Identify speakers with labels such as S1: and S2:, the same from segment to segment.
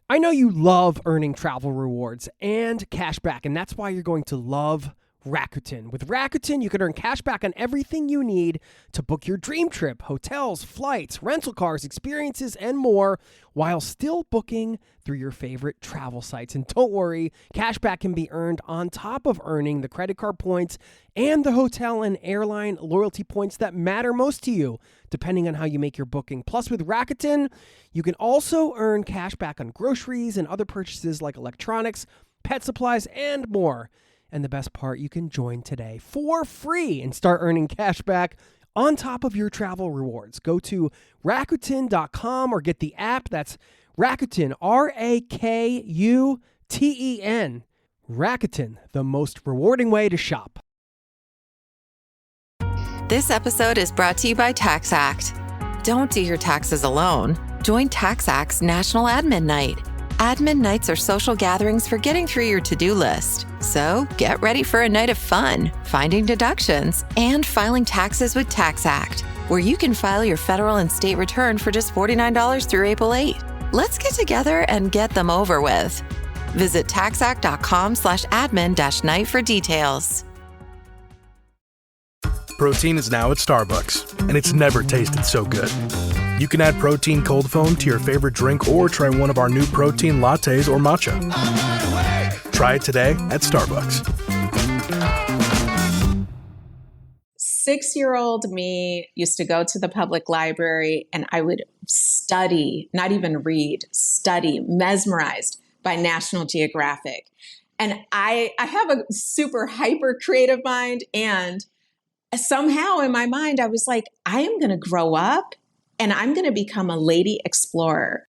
S1: I know you love earning travel rewards and cash back, and that's why you're going to love Rakuten. With Rakuten, you can earn cash back on everything you need to book your dream trip, hotels, flights, rental cars, experiences, and more, while still booking through your favorite travel sites. And don't worry, cash back can be earned on top of earning the credit card points and the hotel and airline loyalty points that matter most to you, depending on how you make your booking. Plus, with Rakuten, you can also earn cash back on groceries and other purchases like electronics, pet supplies, and more. And the best part, you can join today for free and start earning cash back on top of your travel rewards. Go to Rakuten.com or get the app. That's Rakuten, Rakuten. Rakuten, the most rewarding way to shop.
S2: This episode is brought to you by TaxAct. Don't do your taxes alone. Join TaxAct's National Admin Night. Admin nights are social gatherings for getting through your to-do list. So get ready for a night of fun, finding deductions, and filing taxes with TaxAct, where you can file your federal and state return for just $49 through April 8. Let's get together and get them over with. Visit taxact.com/admin-night for details.
S3: Protein is now at Starbucks, and it's never tasted so good. You can add protein cold foam to your favorite drink or try one of our new protein lattes or matcha. Try it today at Starbucks.
S4: 6-year-old me used to go to the public library and I would study, not even read, study, mesmerized by National Geographic. And I have a super hyper creative mind, and somehow in my mind, I was like, I am going to grow up and I'm going to become a lady explorer.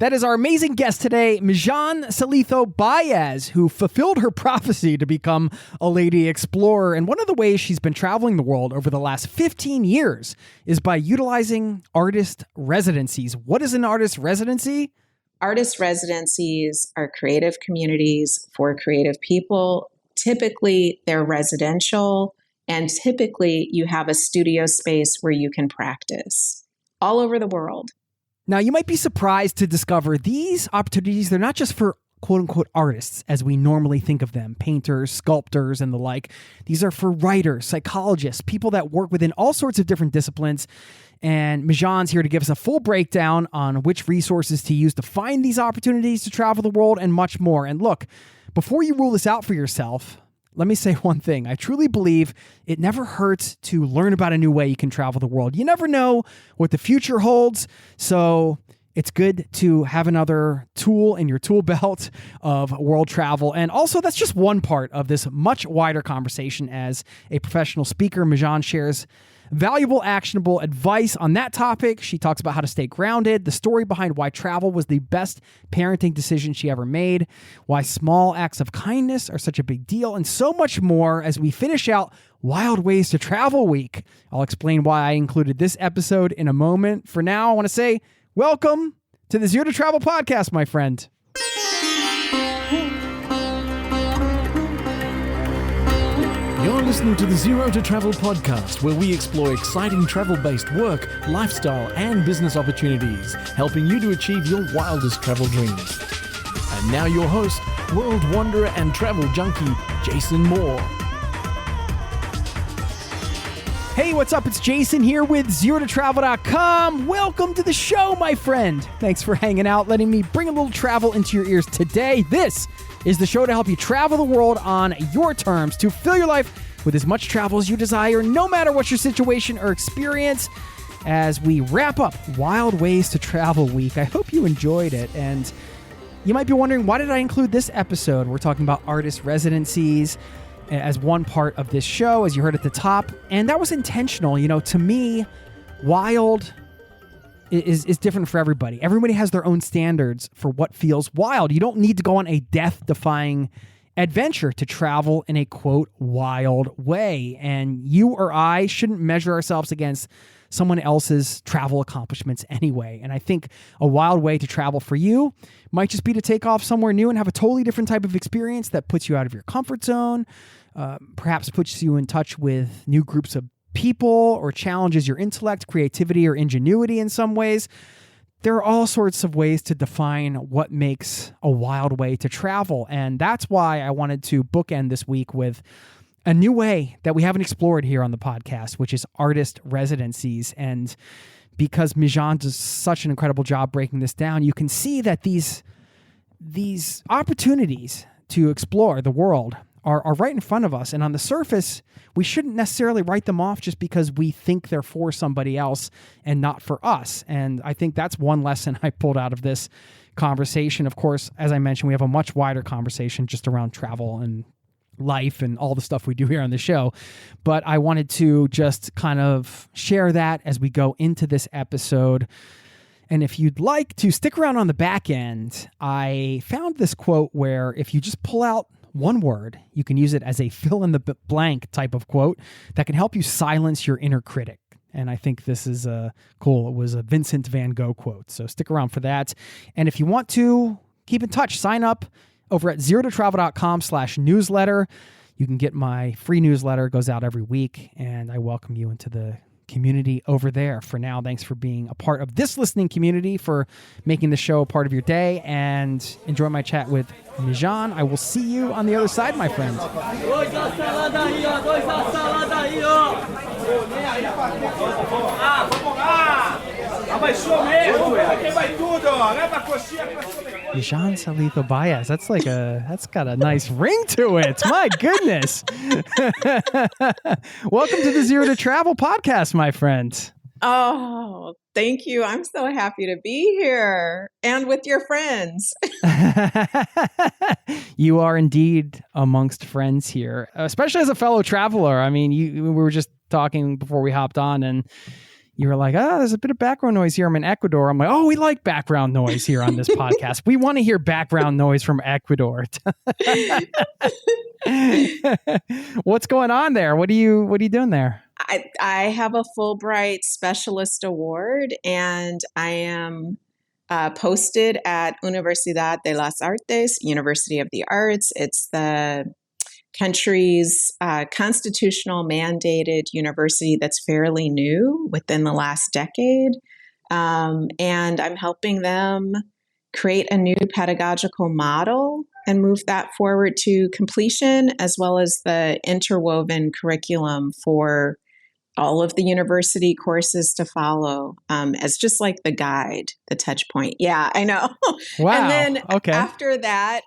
S1: That is our amazing guest today, Celie Tho-Biaz, who fulfilled her prophecy to become a lady explorer. And one of the ways she's been traveling the world over the last 15 years is by utilizing artist residencies. What is an artist residency?
S4: Artist residencies are creative communities for creative people. Typically, they're residential, and typically you have a studio space where you can practice all over the world.
S1: Now, you might be surprised to discover these opportunities, they're not just for quote-unquote artists as we normally think of them, painters, sculptors, and the like. These are for writers, psychologists, people that work within all sorts of different disciplines. And Mijan's here to give us a full breakdown on which resources to use to find these opportunities to travel the world and much more. And look, before you rule this out for yourself, let me say one thing. I truly believe it never hurts to learn about a new way you can travel the world. You never know what the future holds, so it's good to have another tool in your tool belt of world travel. And also, that's just one part of this much wider conversation. As a professional speaker, Mijan shares valuable, actionable advice on that topic. She talks about how to stay grounded, the story behind why travel was the best parenting decision she ever made, why small acts of kindness are such a big deal, and so much more as we finish out Wild Ways to Travel Week. I'll explain why I included this episode in a moment. For now, I want to say welcome to the Zero to Travel podcast, my friend.
S5: You're listening to the Zero to Travel podcast, where we explore exciting travel-based work, lifestyle, and business opportunities, helping you to achieve your wildest travel dreams. And now your host, world wanderer and travel junkie, Jason Moore.
S1: Hey, what's up? It's Jason here with ZeroToTravel.com. Welcome to the show, my friend. Thanks for hanging out, letting me bring a little travel into your ears today. This is the show to help you travel the world on your terms, to fill your life with as much travel as you desire, no matter what your situation or experience. As we wrap up Wild Ways to Travel Week, I hope you enjoyed it. And you might be wondering, why did I include this episode? We're talking about artist residencies as one part of this show, as you heard at the top. And that was intentional. You know, to me, wild is different for everybody. Everybody has their own standards for what feels wild. You don't need to go on a death-defying adventure to travel in a, quote, wild way. And you or I shouldn't measure ourselves against someone else's travel accomplishments anyway. And I think a wild way to travel for you might just be to take off somewhere new and have a totally different type of experience that puts you out of your comfort zone, perhaps puts you in touch with new groups of people, or challenges your intellect, creativity, or ingenuity in some ways. there are all sorts of ways to define what makes a wild way to travel. And that's why I wanted to bookend this week with a new way that we haven't explored here on the podcast, which is artist residencies. And because Mijan does such an incredible job breaking this down, you can see that these opportunities to explore the world are right in front of us. And on the surface, we shouldn't necessarily write them off just because we think they're for somebody else and not for us. And I think that's one lesson I pulled out of this conversation. Of course, as I mentioned, we have a much wider conversation just around travel and life and all the stuff we do here on the show. But I wanted to just kind of share that as we go into this episode. And if you'd like to stick around on the back end, I found this quote where if you just pull out one word, you can use it as a fill in the blank type of quote that can help you silence your inner critic. And I think this is cool. It was a Vincent van Gogh quote. So stick around for that. And if you want to keep in touch, sign up over at zerototravel.com/newsletter. You can get my free newsletter. It goes out every week. And I welcome you into the community over there. For now, thanks for being a part of this listening community, for making the show a part of your day, and enjoy my chat with Mijan. I will see you on the other side, my friend. Mijan Celie Tho-Biaz. That's got a nice ring to it. My goodness. Welcome to the Zero to Travel podcast, my friend.
S4: Oh, thank you. I'm so happy to be here and with your friends.
S1: You are indeed amongst friends here, especially as a fellow traveler. I mean, we were just talking before we hopped on, and you were like, there's a bit of background noise here. I'm in Ecuador. I'm like, we like background noise here on this podcast. We want to hear background noise from Ecuador. What's going on there? What are you doing there?
S4: I have a Fulbright Specialist Award, and I am posted at Universidad de las Artes, University of the Arts. It's the country's constitutional mandated university that's fairly new within the last decade. And I'm helping them create a new pedagogical model and move that forward to completion, as well as the interwoven curriculum for all of the university courses to follow, as just like the guide, the touch point. Yeah, I know.
S1: Wow.
S4: And then
S1: okay.
S4: After that,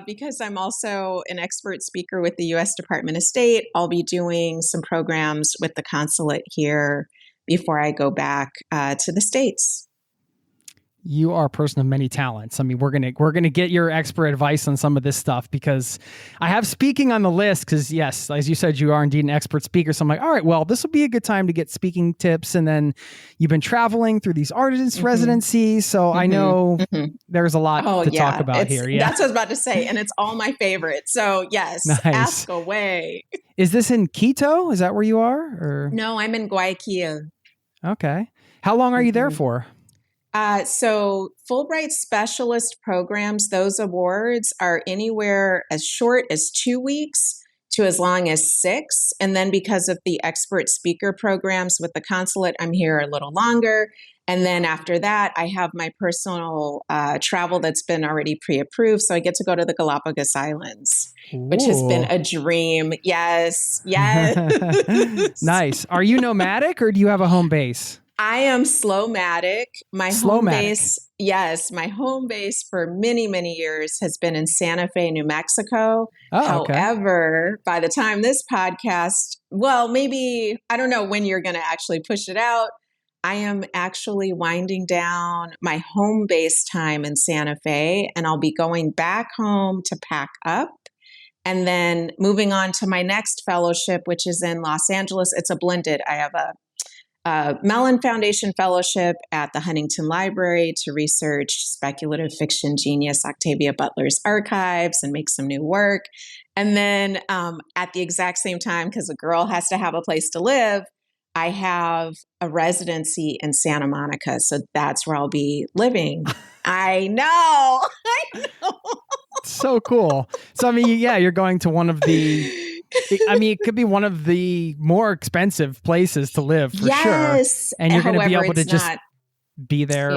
S4: because I'm also an expert speaker with the U.S. Department of State, I'll be doing some programs with the consulate here before I go back to the States.
S1: You are a person of many talents. I mean, we're gonna get your expert advice on some of this stuff, because I have speaking on the list. Because yes, as you said, you are indeed an expert speaker. So I'm like, all right, well, this will be a good time to get speaking tips. And then you've been traveling through these artist residencies, so I know there's a lot to talk about here. Yeah,
S4: that's what I was about to say, and it's all my favorite. So yes,
S1: nice.
S4: Ask away.
S1: Is this in Quito? Is that where you are? Or
S4: no, I'm in Guayaquil.
S1: Okay, how long are you there for?
S4: So Fulbright Specialist programs, those awards are anywhere as short as 2 weeks to as long as 6. And then because of the expert speaker programs with the consulate, I'm here a little longer. And then after that, I have my personal travel that's been already pre-approved. So I get to go to the Galapagos Islands, which has been a dream. Yes.
S1: Nice. Are you nomadic, or do you have a home base?
S4: I am Slow-matic. My home base for many, many years has been in Santa Fe, New Mexico. However, by the time this podcast, maybe, I don't know when you're going to actually push it out, I am actually winding down my home base time in Santa Fe, and I'll be going back home to pack up. And then moving on to my next fellowship, which is in Los Angeles. It's a blended. I have a Mellon Foundation Fellowship at the Huntington Library to research speculative fiction genius Octavia Butler's archives and make some new work. And then at the exact same time, because a girl has to have a place to live, I have a residency in Santa Monica. So that's where I'll be living. I know.
S1: So cool. So, I mean, yeah, you're going to one of the... it could be one of the more expensive places to live for sure. And you're going to be able to just be there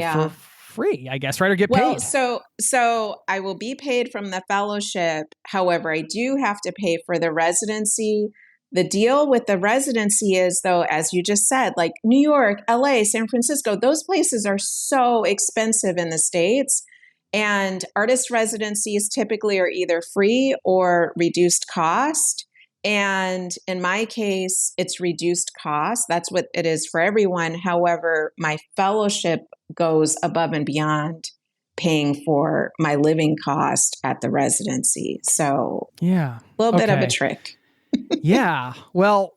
S1: free, I guess, right? Or get
S4: Well,
S1: paid.
S4: so I will be paid from the fellowship. However, I do have to pay for the residency. The deal with the residency is, though, as you just said, like New York, LA, San Francisco, those places are so expensive in the States. And artist residencies typically are either free or reduced cost. And in my case, it's reduced cost. That's what it is for everyone. However, my fellowship goes above and beyond paying for my living cost at the residency. So
S1: Yeah.
S4: a little bit of a
S1: Okay.
S4: trick.
S1: Yeah. Well,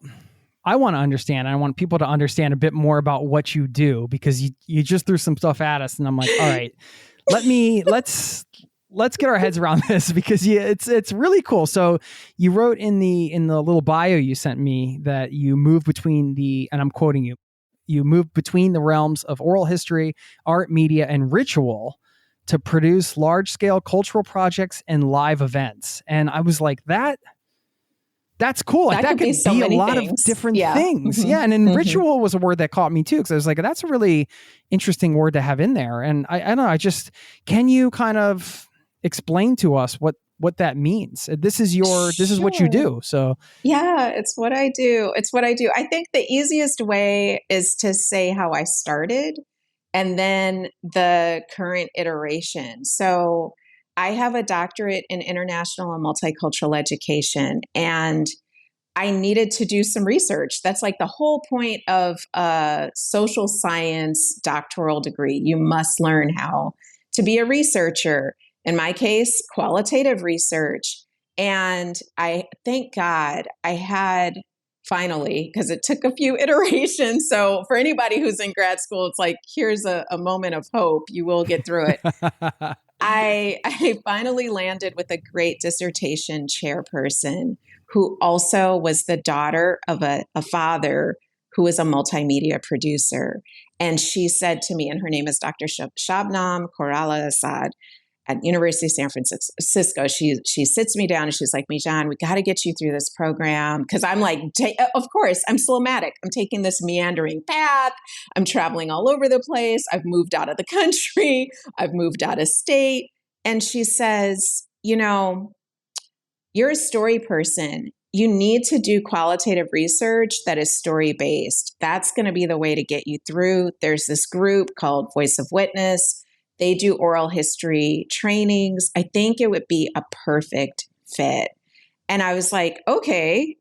S1: I want to understand. I want people to understand a bit more about what you do, because you just threw some stuff at us and I'm like, all right, let's get our heads around this, because it's really cool. So you wrote in the little bio you sent me that you move between and I'm quoting you move between the realms of oral history, art, media, and ritual to produce large-scale cultural projects and live events. And I was like, that's cool. Like, that could
S4: so
S1: be a
S4: many
S1: lot
S4: things.
S1: of different
S4: Yeah.
S1: things.
S4: Mhm.
S1: Yeah. And then
S4: Mhm.
S1: ritual was a word that caught me too, because I was like, that's a really interesting word to have in there. And I don't know, can you kind of explain to us what that means? This is what you
S4: Sure.
S1: do. So
S4: Yeah, it's what I do. I think the easiest way is to say how I started and then the current iteration. So I have a doctorate in international and multicultural education, and I needed to do some research. That's like the whole point of a social science doctoral degree. You must learn how to be a researcher. In my case, qualitative research. And I thank God I had finally, because it took a few iterations. So for anybody who's in grad school, it's like, here's a moment of hope. You will get through it. I finally landed with a great dissertation chairperson who also was the daughter of a father who was a multimedia producer. And she said to me, and her name is Dr. Shabnam Korala Assad at University of San Francisco. She sits me down and she's like, Mijan, we got to get you through this program. Because I'm like, of course, I'm Slomatic. I'm taking this meandering path. I'm traveling all over the place. I've moved out of the country. I've moved out of state. And she says, you're a story person. You need to do qualitative research that is story-based. That's going to be the way to get you through. There's this group called Voice of Witness. They do oral history trainings. I think it would be a perfect fit. And I was like, okay.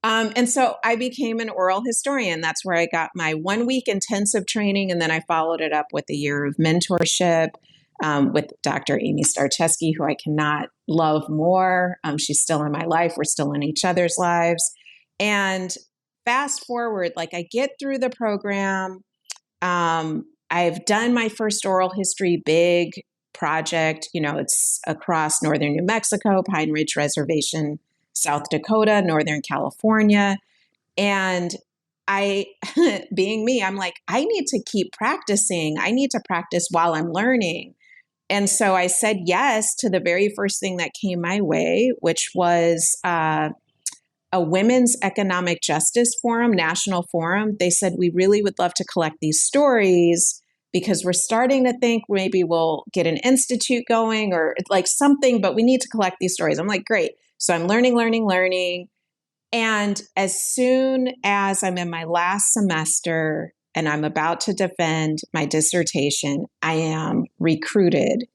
S4: And so I became an oral historian. That's where I got my 1-week intensive training. And then I followed it up with a year of mentorship with Dr. Amy Starcheski, who I cannot love more. She's still in my life. We're still in each other's lives. And fast forward, like I get through the program. I've done my first oral history big project. It's across northern New Mexico, Pine Ridge Reservation, South Dakota, Northern California. And being me, I'm like, I need to keep practicing. I need to practice while I'm learning. And so I said yes to the very first thing that came my way, which was a Women's Economic Justice Forum, National Forum. They said, we really would love to collect these stories because we're starting to think maybe we'll get an institute going or like something, but we need to collect these stories. I'm like, great. So I'm learning. And as soon as I'm in my last semester and I'm about to defend my dissertation, I am recruited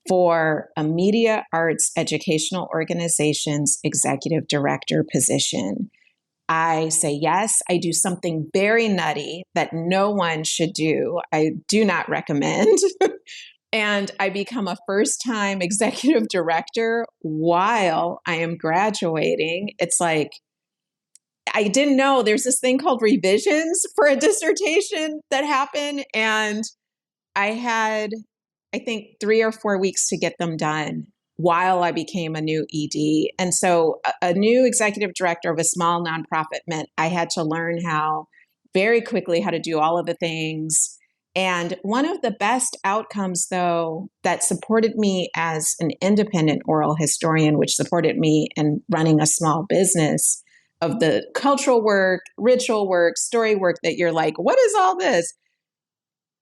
S4: for a media arts educational organization's executive director position. I say yes. I do something very nutty that no one should do. I do not recommend. And I become a first-time executive director while I am graduating. It's like, I didn't know there's this thing called revisions for a dissertation that happen. And I had, I think, 3 or 4 weeks to get them done while I became a new ED. And so a new executive director of a small nonprofit meant I had to learn very quickly how to do all of the things. And one of the best outcomes, though, that supported me as an independent oral historian, which supported me in running a small business, of the cultural work, ritual work, story work that you're like, what is all this?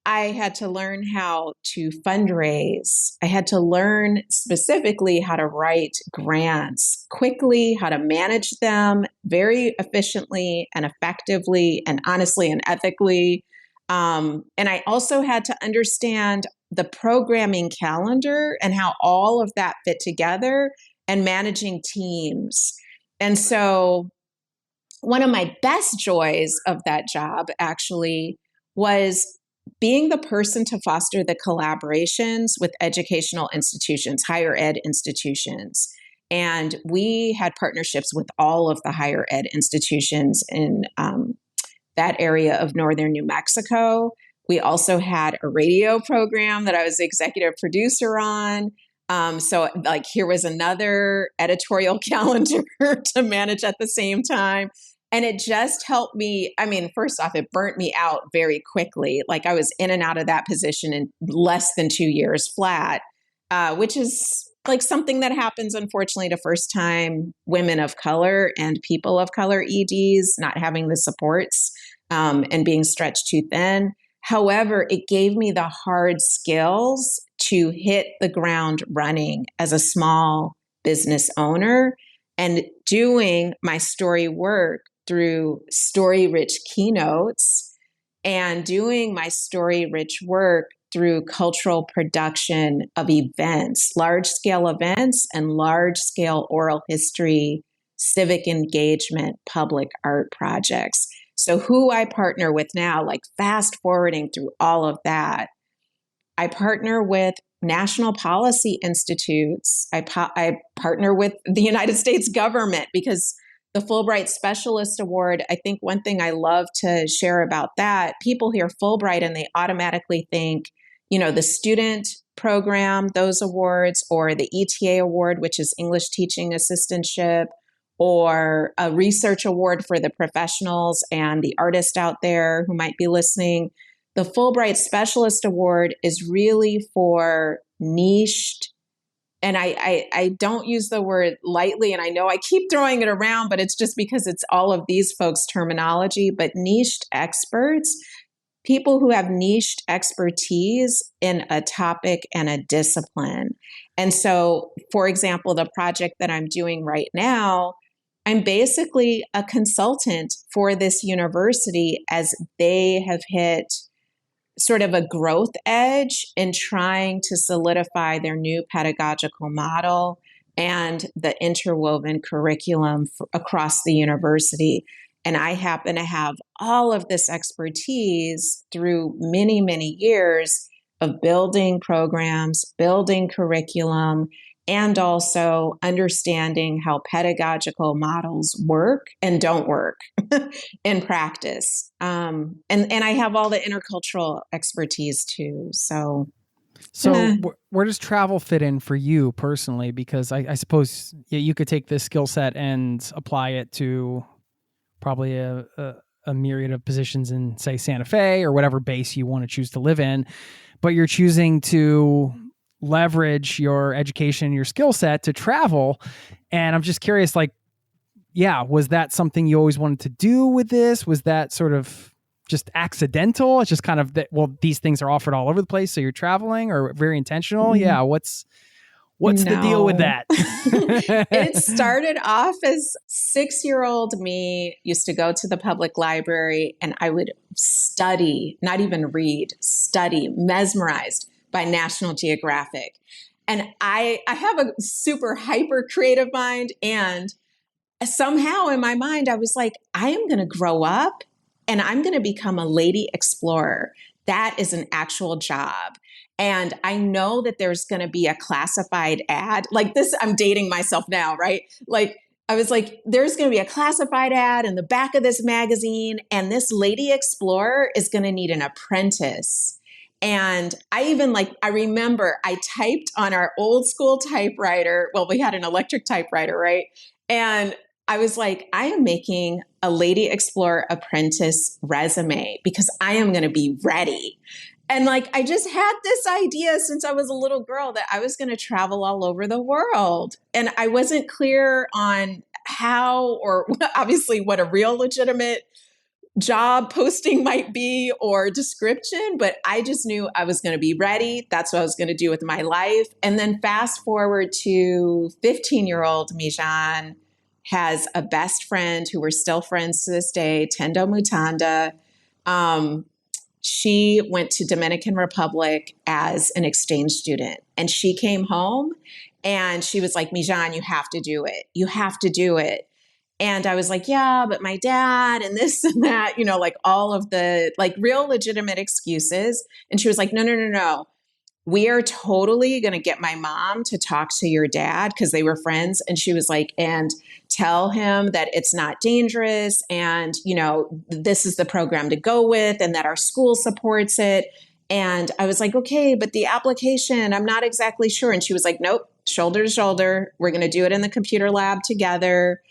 S4: I had to learn how to fundraise. I had to learn specifically how to write grants quickly, how to manage them very efficiently and effectively and honestly and ethically. And I also had to understand the programming calendar and how all of that fit together and managing teams. And so one of my best joys of that job actually was being the person to foster the collaborations with educational institutions, higher ed institutions. And we had partnerships with all of the higher ed institutions in that area of northern New Mexico. We also had a radio program that I was the executive producer on. So like here was another editorial calendar to manage at the same time. And it just helped me. I mean, first off, it burnt me out very quickly. Like I was in and out of that position in less than 2 years flat, which is like something that happens, unfortunately, to first time women of color and people of color EDs, not having the supports and being stretched too thin. However, it gave me the hard skills to hit the ground running as a small business owner and doing my story work through story-rich keynotes and doing my story-rich work through cultural production of events, large-scale events and large-scale oral history, civic engagement, public art projects. So who I partner with now, like fast forwarding through all of that, I partner with national policy institutes. I partner with the United States government because the Fulbright Specialist Award, I think one thing I love to share about that, people hear Fulbright and they automatically think, you know, the student program, those awards, or the ETA award, which is English Teaching Assistantship, or a research award for the professionals and the artists out there who might be listening. The Fulbright Specialist Award is really for niched, and I don't use the word lightly, and I know I keep throwing it around, but it's just because it's all of these folks' terminology, but niched experts, people who have niched expertise in a topic and a discipline. And so, for example, the project that I'm doing right now, I'm basically a consultant for this university as they have hit sort of a growth edge in trying to solidify their new pedagogical model and the interwoven curriculum across the university. And I happen to have all of this expertise through many, many years of building programs, building curriculum, and also understanding how pedagogical models work and don't work in practice. And I have all the intercultural expertise too. So
S1: where does travel fit in for you personally? Because I suppose you could take this skill set and apply it to probably a myriad of positions in, say, Santa Fe or whatever base you want to choose to live in, but you're choosing to leverage your education, your skill set to travel. And I'm just curious, like, yeah, was that something you always wanted to do with this? Was that sort of just accidental? It's just kind of that, well, these things are offered all over the place, so you're traveling, or very intentional? Yeah. What's the deal with that?
S4: It started off as 6-year-old me used to go to the public library and I would study, not even read, study, mesmerized by National Geographic. And I have a super hyper creative mind. And somehow in my mind, I was like, I am going to grow up and I'm going to become a lady explorer. That is an actual job. And I know that there's going to be a classified ad like this. I'm dating myself now, right? Like I was like, there's going to be a classified ad in the back of this magazine. And this lady explorer is going to need an apprentice. And I remember I typed on our old school typewriter. Well, we had an electric typewriter, right? And I was like, I am making a Lady Explorer apprentice resume because I am going to be ready. And like, I just had this idea since I was a little girl that I was going to travel all over the world. And I wasn't clear on how or obviously what a real legitimate job posting might be or description, but I just knew I was going to be ready. That's what I was going to do with my life. And then fast forward to 15-year-old Mijan has a best friend who we're still friends to this day, Tendo Mutanda. She went to Dominican Republic as an exchange student, and she came home and she was like, Mijan, you have to do it. You have to do it. And I was like, yeah, but my dad and this and that, like all of the like real legitimate excuses. And she was like, no. We are totally going to get my mom to talk to your dad because they were friends. And she was like, and tell him that it's not dangerous. And, this is the program to go with and that our school supports it. And I was like, okay, but the application, I'm not exactly sure. And she was like, nope, shoulder to shoulder. We're going to do it in the computer lab together.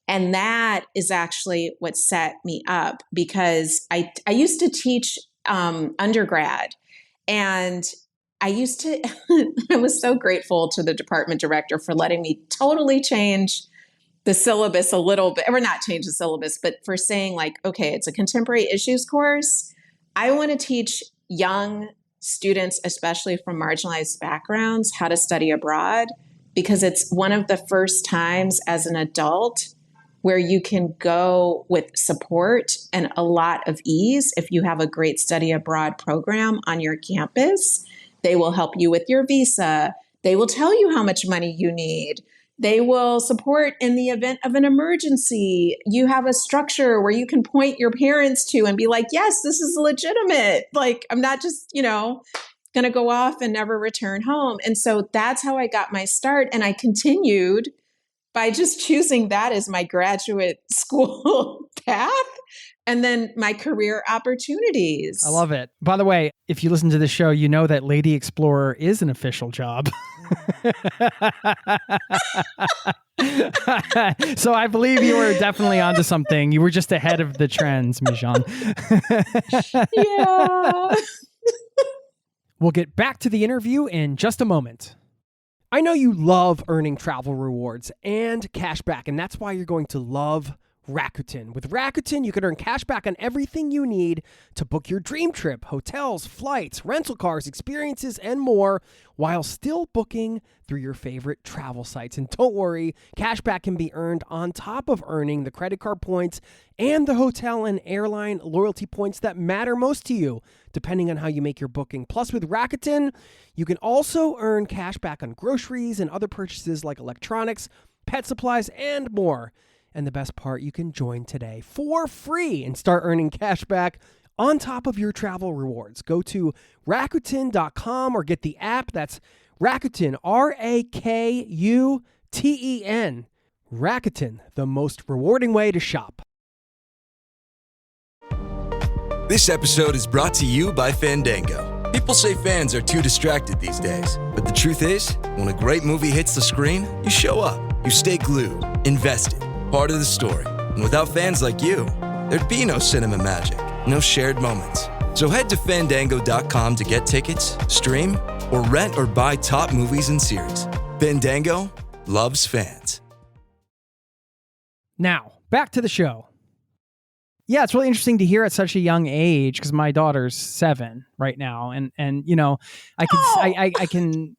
S4: And that is actually what set me up because I used to teach undergrad, and I was so grateful to the department director for letting me totally change the syllabus a little bit, or not change the syllabus, but for saying like, okay, it's a contemporary issues course. I want to teach young students, especially from marginalized backgrounds, how to study abroad, because it's one of the first times as an adult where you can go with support and a lot of ease if you have a great study abroad program on your campus. They will help you with your visa. They will tell you how much money you need. They will support in the event of an emergency. You have a structure where you can point your parents to and be like, yes, this is legitimate. Like, I'm not just, going to go off and never return home. And so that's how I got my start. And I continued by just choosing that as my graduate school path and then my career opportunities.
S1: I love it. By the way, if you listen to the show, you know that Lady Explorer is an official job. So I believe you were definitely onto something. You were just ahead of the trends, Mijan.
S4: Yeah.
S1: We'll get back to the interview in just a moment. I know you love earning travel rewards and cash back, and that's why you're going to love Rakuten. With Rakuten, you can earn cash back on everything you need to book your dream trip, hotels, flights, rental cars, experiences, and more, while still booking through your favorite travel sites. And don't worry, cash back can be earned on top of earning the credit card points and the hotel and airline loyalty points that matter most to you, depending on how you make your booking. Plus, with Rakuten, you can also earn cash back on groceries and other purchases like electronics, pet supplies, and more. And the best part, you can join today for free and start earning cash back on top of your travel rewards. Go to Rakuten.com or get the app. That's Rakuten, Rakuten. Rakuten, the most rewarding way to shop.
S6: This episode is brought to you by Fandango. People say fans are too distracted these days, but the truth is, when a great movie hits the screen, you show up, you stay glued, invested, part of the story. And without fans like you, there'd be no cinema magic, no shared moments. So head to Fandango.com to get tickets, stream, or rent or buy top movies and series. Fandango loves fans.
S1: Now, back to the show. Yeah, it's really interesting to hear at such a young age, because my daughter's 7 right now, and I can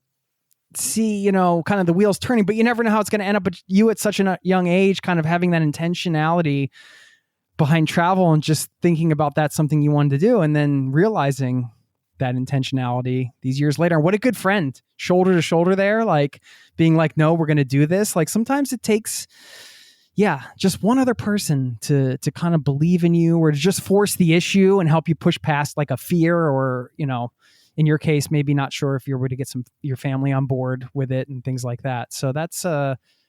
S1: see, kind of the wheels turning, but you never know how it's going to end up. But you at such a young age, kind of having that intentionality behind travel and just thinking about that's something you wanted to do, and then realizing that intentionality these years later. What a good friend, shoulder to shoulder there, like being like, no, we're going to do this. Like sometimes it takes, just one other person to kind of believe in you, or to just force the issue and help you push past like a fear, or, in your case, maybe not sure if you're going to get your family on board with it and things like that. So that's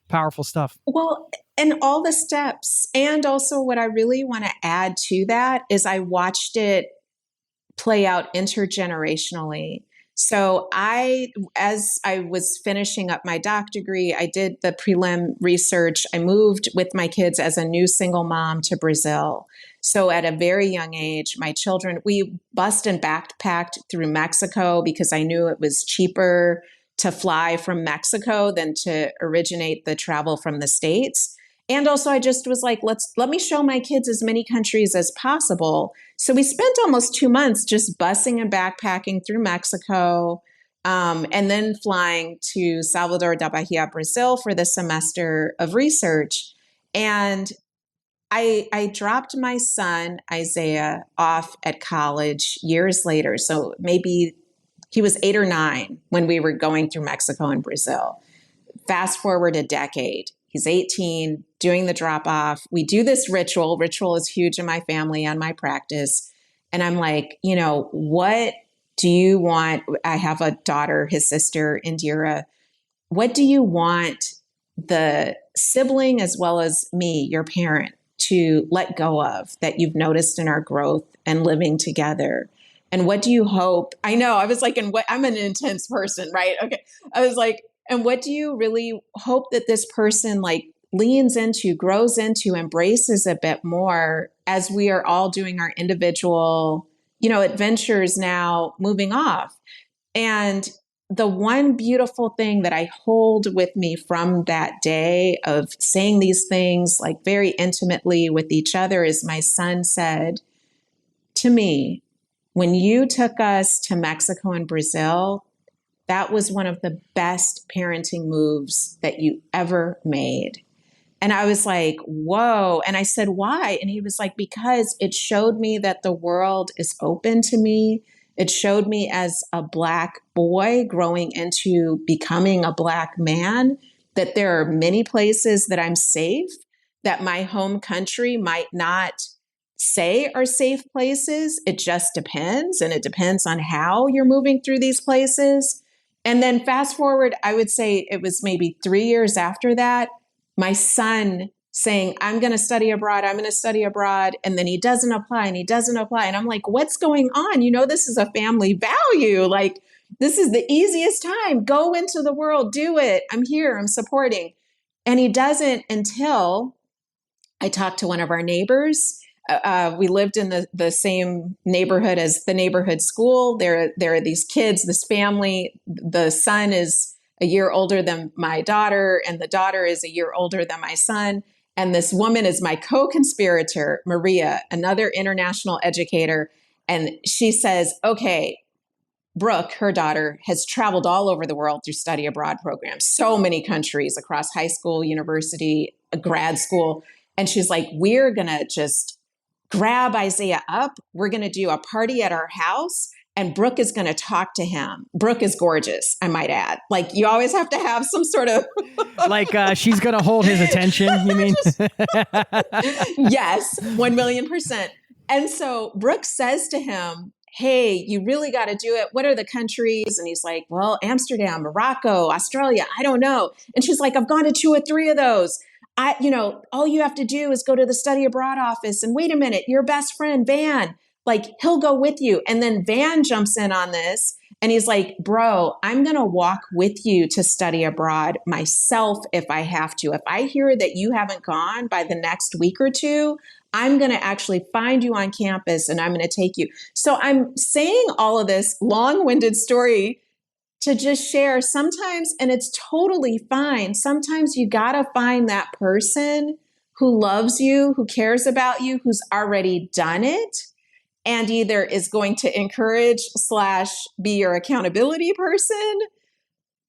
S1: powerful stuff.
S4: Well, and all the steps. And also what I really want to add to that is I watched it play out intergenerationally. So as I was finishing up my doc degree, I did the prelim research. I moved with my kids as a new single mom to Brazil. So at a very young age, my children, we bussed and backpacked through Mexico because I knew it was cheaper to fly from Mexico than to originate the travel from the States. And also I just was like, let me show my kids as many countries as possible. So we spent almost 2 months just busing and backpacking through Mexico, and then flying to Salvador da Bahia, Brazil for the semester of research. And I dropped my son, Isaiah, off at college years later. So maybe he was 8 or 9 when we were going through Mexico and Brazil. Fast forward a decade. He's 18, doing the drop off. We do this ritual. Ritual is huge in my family and my practice. And I'm like, what do you want? I have a daughter, his sister, Indira. What do you want the sibling as well as me, your parent, to let go of that you've noticed in our growth and living together? And what do you hope? I know, I was like, I'm an intense person, right? Okay. I was like, and what do you really hope that this person like leans into, grows into, embraces a bit more as we are all doing our individual, adventures now moving off? And the one beautiful thing that I hold with me from that day of saying these things like very intimately with each other is my son said to me, when you took us to Mexico and Brazil, that was one of the best parenting moves that you ever made. And I was like, whoa. And I said, why? And he was like, because it showed me that the world is open to me. It showed me as a Black boy growing into becoming a Black man, that there are many places that I'm safe, that my home country might not say are safe places. It just depends. And it depends on how you're moving through these places. And then fast forward, I would say it was maybe 3 years after that, my son saying, I'm going to study abroad. I'm going to study abroad. And then he doesn't apply and he doesn't apply. And I'm like, what's going on? This is a family value. Like, this is the easiest time. Go into the world. Do it. I'm here. I'm supporting. And he doesn't until I talked to one of our neighbors. We lived in the same neighborhood as the neighborhood school. There are these kids, this family. The son is a year older than my daughter, and the daughter is a year older than my son. And this woman is my co-conspirator, Maria, another international educator. And she says, okay, Brooke, her daughter, has traveled all over the world through study abroad programs, so many countries across high school, university, grad school. And she's like, we're going to just grab Isaiah up. We're going to do a party at our house, and Brooke is going to talk to him. Brooke is gorgeous, I might add. Like, you always have to have some sort of
S1: like she's going to hold his attention, you mean?
S4: Yes, 1,000,000%. And so Brooke says to him, hey, you really got to do it. What are the countries? And he's like, well, Amsterdam, Morocco, Australia, I don't know. And she's like, I've gone to 2 or 3 of those. All you have to do is go to the study abroad office and wait a minute, your best friend, Van, like he'll go with you. And then Van jumps in on this and he's like, bro, I'm going to walk with you to study abroad myself if I have to. If I hear that you haven't gone by the next week or 2, I'm going to actually find you on campus and I'm going to take you. So I'm saying all of this long-winded story to just share sometimes, and it's totally fine. Sometimes you got to find that person who loves you, who cares about you, who's already done it, and either is going to encourage / be your accountability person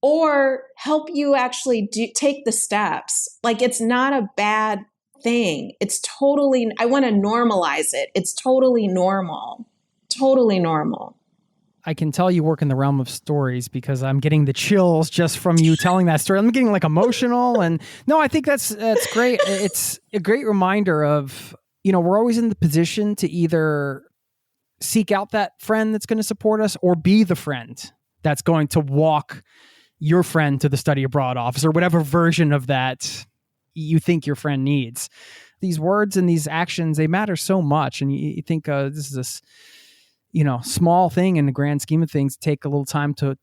S4: or help you actually take the steps. Like, it's not a bad thing. It's totally, I want to normalize it. It's totally normal. Totally normal.
S1: I can tell you work in the realm of stories because I'm getting the chills just from you telling that story. I'm getting like emotional, and no, I think that's great. It's a great reminder of, we're always in the position to either seek out that friend that's going to support us or be the friend that's going to walk your friend to the study abroad office or whatever version of that you think your friend needs. These words and these actions, they matter so much. And you think this is this, small thing in the grand scheme of things, take a little time to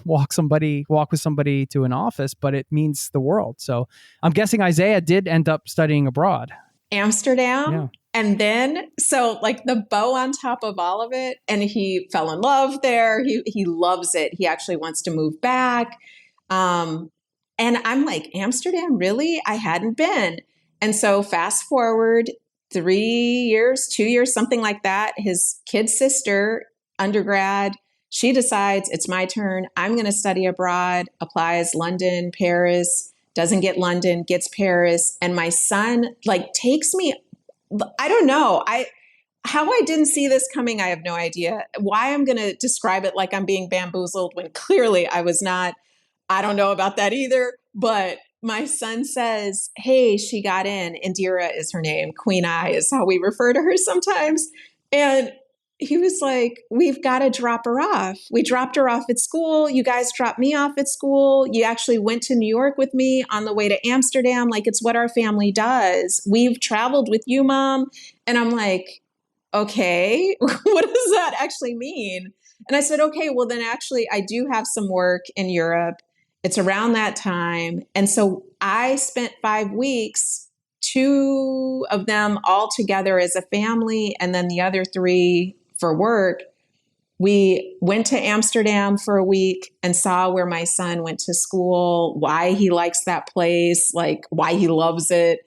S1: walk with somebody to an office, but it means the world. So I'm guessing Isaiah did end up studying abroad.
S4: Amsterdam.
S1: Yeah.
S4: And then, so like the bow on top of all of it, and he fell in love there. He loves it. He actually wants to move back. And I'm like, Amsterdam, really? I hadn't been. And so fast forward 3 years, 2 years, something like that, his kid sister, undergrad, she decides it's my turn. I'm going to study abroad, applies London, Paris, doesn't get London, gets Paris. And my son like takes me, I don't know. How I didn't see this coming, I have no idea. Why I'm going to describe it like I'm being bamboozled when clearly I was not. I don't know about that either. But my son says, hey, she got in. Indira is her name. Queen Eye is how we refer to her sometimes. And he was like, we've got to drop her off. We dropped her off at school. You guys dropped me off at school. You actually went to New York with me on the way to Amsterdam. Like, it's what our family does. We've traveled with you, Mom. And I'm like, okay, what does that actually mean? And I said, okay, well, then actually, I do have some work in Europe. It's around that time. And so I spent 5 weeks, 2 of them all together as a family, and then the other 3 for work. We went to Amsterdam for a week and saw where my son went to school, why he likes that place, like why he loves it.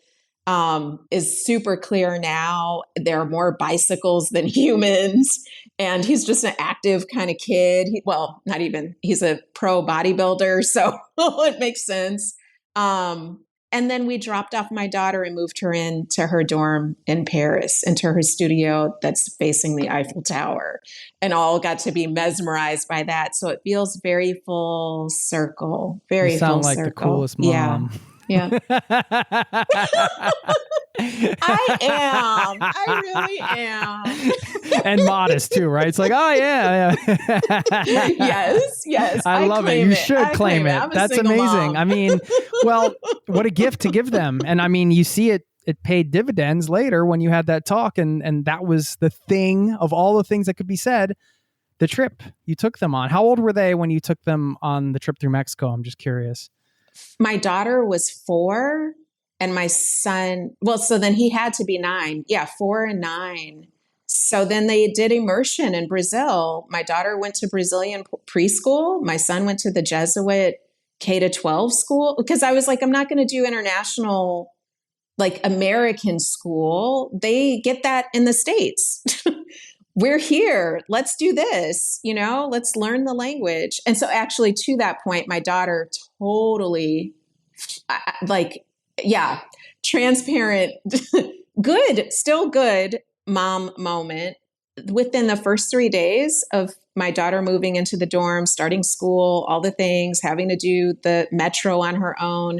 S4: Is super clear now. There are more bicycles than humans. And he's just an active kind of kid. Not even, he's a pro bodybuilder. So it makes sense. And then we dropped off my daughter and moved her into her dorm in Paris, into her studio that's facing the Eiffel Tower, and all got to be mesmerized by that. So it feels very full circle, very
S1: You sound
S4: full
S1: like
S4: circle.
S1: the coolest mom.
S4: Yeah. I am. I really am.
S1: And modest too, right? It's like, oh yeah.
S4: Yes.
S1: I love it. You should claim it.
S4: I'm a
S1: That's
S4: single
S1: amazing.
S4: mom.
S1: I mean, well, what a gift to give them. And I mean, you see it paid dividends later when you had that talk, and that was the thing of all the things that could be said. The trip you took them on. How old were they when you took them on the trip through Mexico? I'm just curious.
S4: My daughter was 4 and my son, so then he had to be 9. Yeah, 4 and 9. So then they did immersion in Brazil. My daughter went to Brazilian preschool. My son went to the Jesuit K-12 school, because I was like, I'm not going to do international, like American school. They get that in the States. We're here. Let's do this, let's learn the language. And so actually to that point, my daughter totally transparent, good, still good mom moment. Within the first 3 days of my daughter moving into the dorm, starting school, all the things, having to do the metro on her own,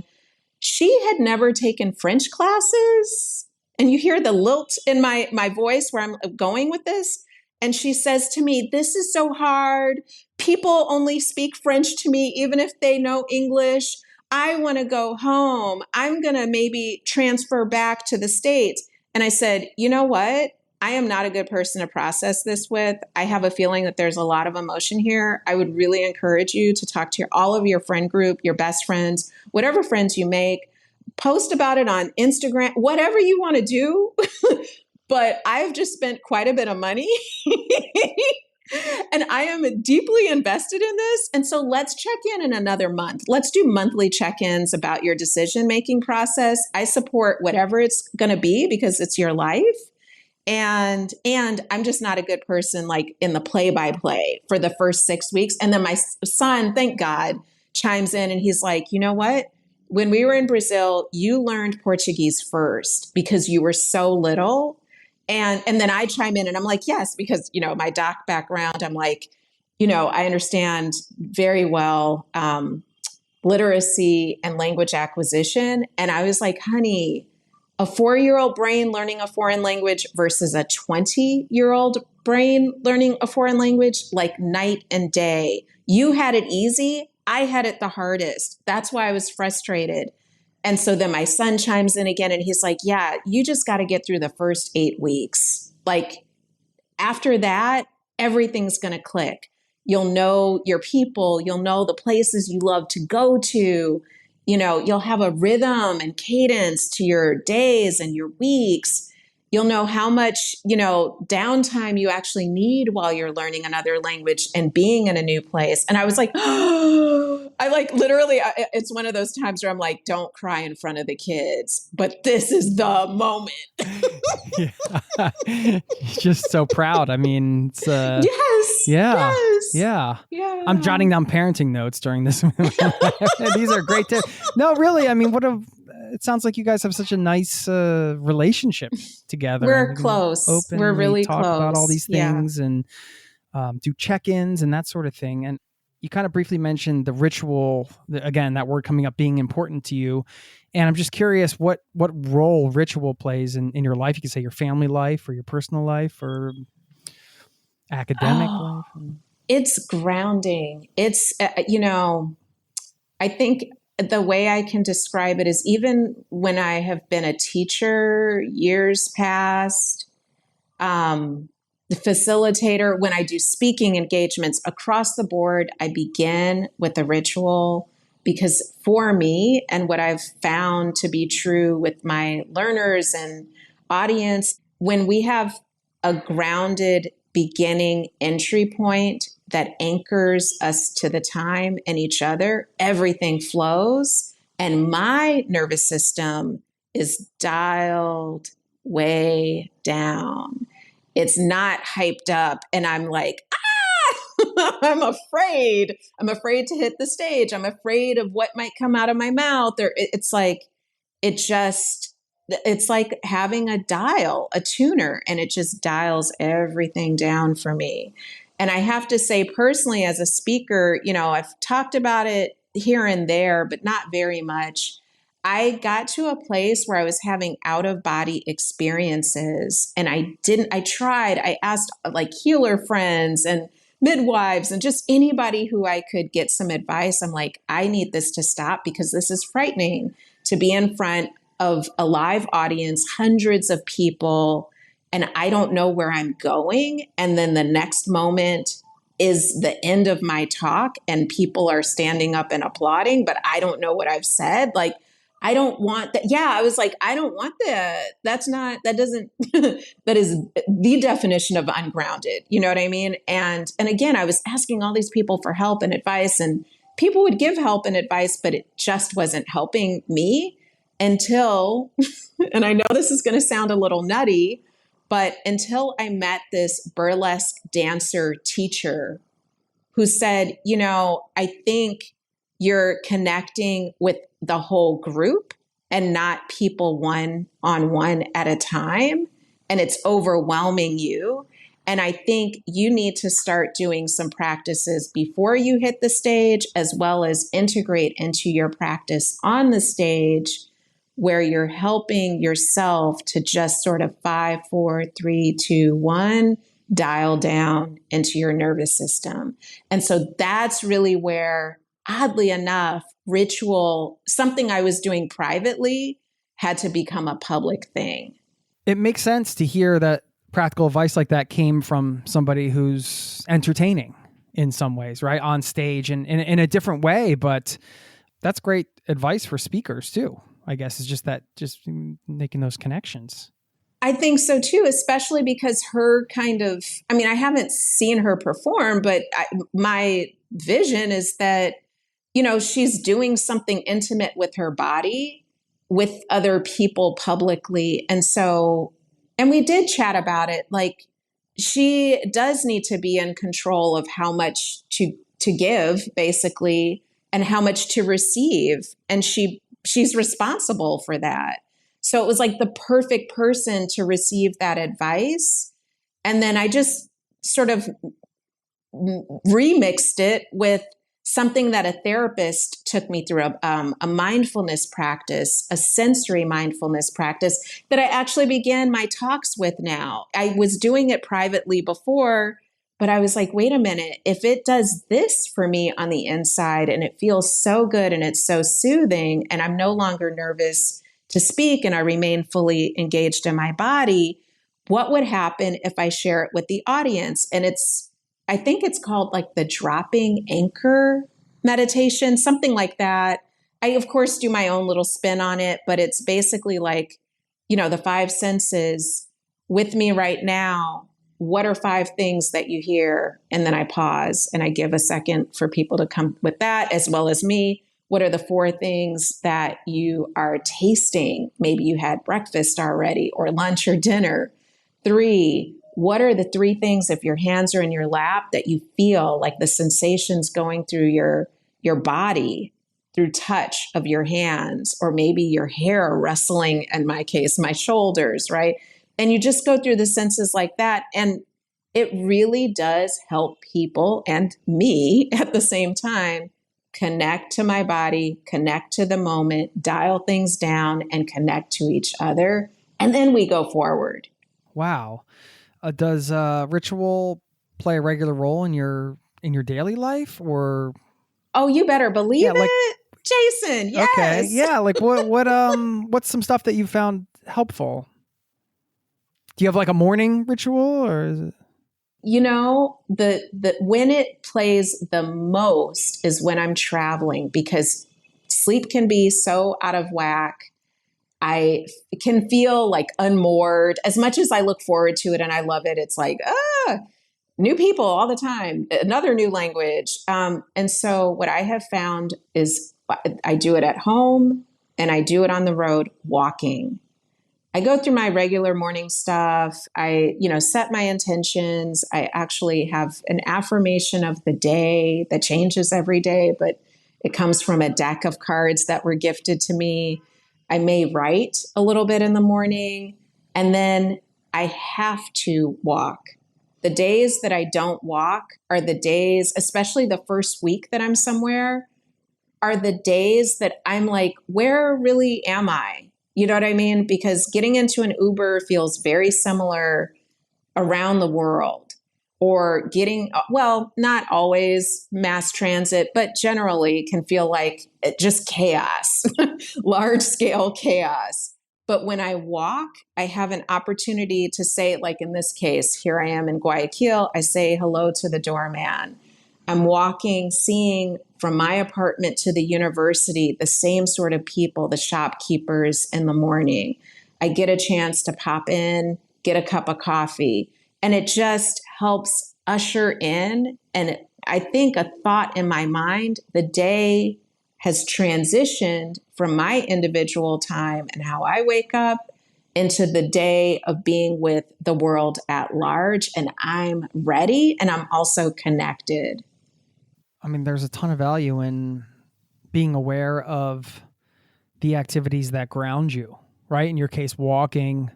S4: she had never taken French classes. And you hear the lilt in my voice where I'm going with this. And she says to me, this is so hard. People only speak French to me, even if they know English. I want to go home. I'm going to maybe transfer back to the States. And I said, you know what? I am not a good person to process this with. I have a feeling that there's a lot of emotion here. I would really encourage you to talk to all of your friend group, your best friends, whatever friends you make. Post about it on Instagram, whatever you want to do. But I've just spent quite a bit of money and I am deeply invested in this. And so let's check in another month. Let's do monthly check-ins about your decision-making process. I support whatever it's going to be because it's your life. And I'm just not a good person, like in the play-by-play for the first 6 weeks. And then my son, thank God, chimes in and he's like, you know what? When we were in Brazil, you learned Portuguese first because you were so little. And then I chime in and I'm like, yes, because, my doc background, I'm like, I understand very well literacy and language acquisition. And I was like, honey, a 4-year-old brain learning a foreign language versus a 20-year-old brain learning a foreign language, like night and day. You had it easy. I had it the hardest. That's why I was frustrated. And so then my son chimes in again and he's like, yeah, you just got to get through the first 8 weeks. Like after that, everything's going to click. You'll know your people. You'll know the places you love to go to. You'll have a rhythm and cadence to your days and your weeks. You'll know how much, downtime you actually need while you're learning another language and being in a new place. And I was like, it's one of those times where I'm like, don't cry in front of the kids, but this is the moment.
S1: Yeah. Just so proud. I mean, it's,
S4: yes.
S1: yeah.
S4: Yes.
S1: Yeah.
S4: Yeah.
S1: I'm jotting down parenting notes during this. These are great tips. No, really. I mean, it sounds like you guys have such a nice relationship together.
S4: We're close. We're really
S1: talk
S4: close.
S1: about all these things and do check-ins and that sort of thing. And you kind of briefly mentioned the ritual, again, that word coming up being important to you. And I'm just curious what role ritual plays in your life. You could say your family life or your personal life or academic life.
S4: It's grounding. It's, I think the way I can describe it is even when I have been a teacher years past, the facilitator, when I do speaking engagements across the board, I begin with a ritual because for me, and what I've found to be true with my learners and audience, when we have a grounded beginning entry point that anchors us to the time and each other, everything flows. And my nervous system is dialed way down. It's not hyped up. And I'm like, I'm afraid. I'm afraid to hit the stage. I'm afraid of what might come out of my mouth. Or it's like having a dial, a tuner, and it just dials everything down for me. And I have to say personally, as a speaker, I've talked about it here and there, but not very much. I got to a place where I was having out of body experiences and I asked like healer friends and midwives and just anybody who I could get some advice. I'm like, I need this to stop because this is frightening to be in front of a live audience, hundreds of people, and I don't know where I'm going. And then the next moment is the end of my talk and people are standing up and applauding, but I don't know what I've said. Like, I don't want that. Yeah, I was like, I don't want that. That is the definition of ungrounded. You know what I mean? And again, I was asking all these people for help and advice and people would give help and advice, but it just wasn't helping me until, and I know this is going to sound a little nutty, but until I met this burlesque dancer teacher who said, I think you're connecting with the whole group and not people one-on-one at a time. And it's overwhelming you. And I think you need to start doing some practices before you hit the stage, as well as integrate into your practice on the stage where you're helping yourself to just sort of 5, 4, 3, 2, 1, dial down into your nervous system. And so that's really where, oddly enough, ritual, something I was doing privately, had to become a public thing.
S1: It makes sense to hear that practical advice like that came from somebody who's entertaining in some ways, right? On stage and in a different way, but that's great advice for speakers too, I guess, is just making those connections.
S4: I think so too, especially because I haven't seen her perform, but my vision is that, she's doing something intimate with her body, with other people publicly. And we did chat about it. Like, she does need to be in control of how much to give, basically, and how much to receive. And she's responsible for that. So it was like the perfect person to receive that advice. And then I just sort of remixed it with something that a therapist took me through, a mindfulness practice, a sensory mindfulness practice that I actually began my talks with now. I was doing it privately before, but I was like, wait a minute, if it does this for me on the inside and it feels so good and it's so soothing and I'm no longer nervous to speak and I remain fully engaged in my body, what would happen if I share it with the audience? And I think it's called like the dropping anchor meditation, something like that. I, of course, do my own little spin on it, but it's basically like, the 5 senses with me right now, what are 5 things that you hear? And then I pause and I give a second for people to come with that, as well as me. What are the 4 things that you are tasting? Maybe you had breakfast already, or lunch or dinner. 3, what are the 3 things, if your hands are in your lap, that you feel like the sensations going through your body through touch of your hands, or maybe your hair rustling, in my case, my shoulders, right? And you just go through the senses like that. And it really does help people, and me at the same time, connect to my body, connect to the moment, dial things down, and connect to each other. And then we go forward.
S1: Wow. Does ritual play a regular role in your daily life, or?
S4: Oh, you better believe
S1: Yeah, like,
S4: it, Jason. Yes.
S1: Okay. Yeah. Like what's some stuff that you found helpful? Do you have like a morning ritual, or is it?
S4: You know, the when it plays the most is when I'm traveling, because sleep can be so out of whack. I can feel like unmoored. As much as I look forward to it and I love it, it's like, new people all the time, another new language. And so what I have found is I do it at home and I do it on the road walking. I go through my regular morning stuff. I, set my intentions. I actually have an affirmation of the day that changes every day, but it comes from a deck of cards that were gifted to me. I may write a little bit in the morning, and then I have to walk. The days that I don't walk are the days, especially the first week that I'm somewhere, are the days that I'm like, where really am I? You know what I mean? Because getting into an Uber feels very similar around the world, or getting, well, not always mass transit, but generally can feel like just chaos, large scale chaos. But when I walk, I have an opportunity to say, like in this case, here I am in Guayaquil, I say hello to the doorman. I'm walking, seeing from my apartment to the university, the same sort of people, the shopkeepers in the morning. I get a chance to pop in, get a cup of coffee, and it just helps usher in. And I think a thought in my mind, the day has transitioned from my individual time and how I wake up into the day of being with the world at large. And I'm ready, and I'm also connected.
S1: I mean, there's a ton of value in being aware of the activities that ground you, right? In your case, walking.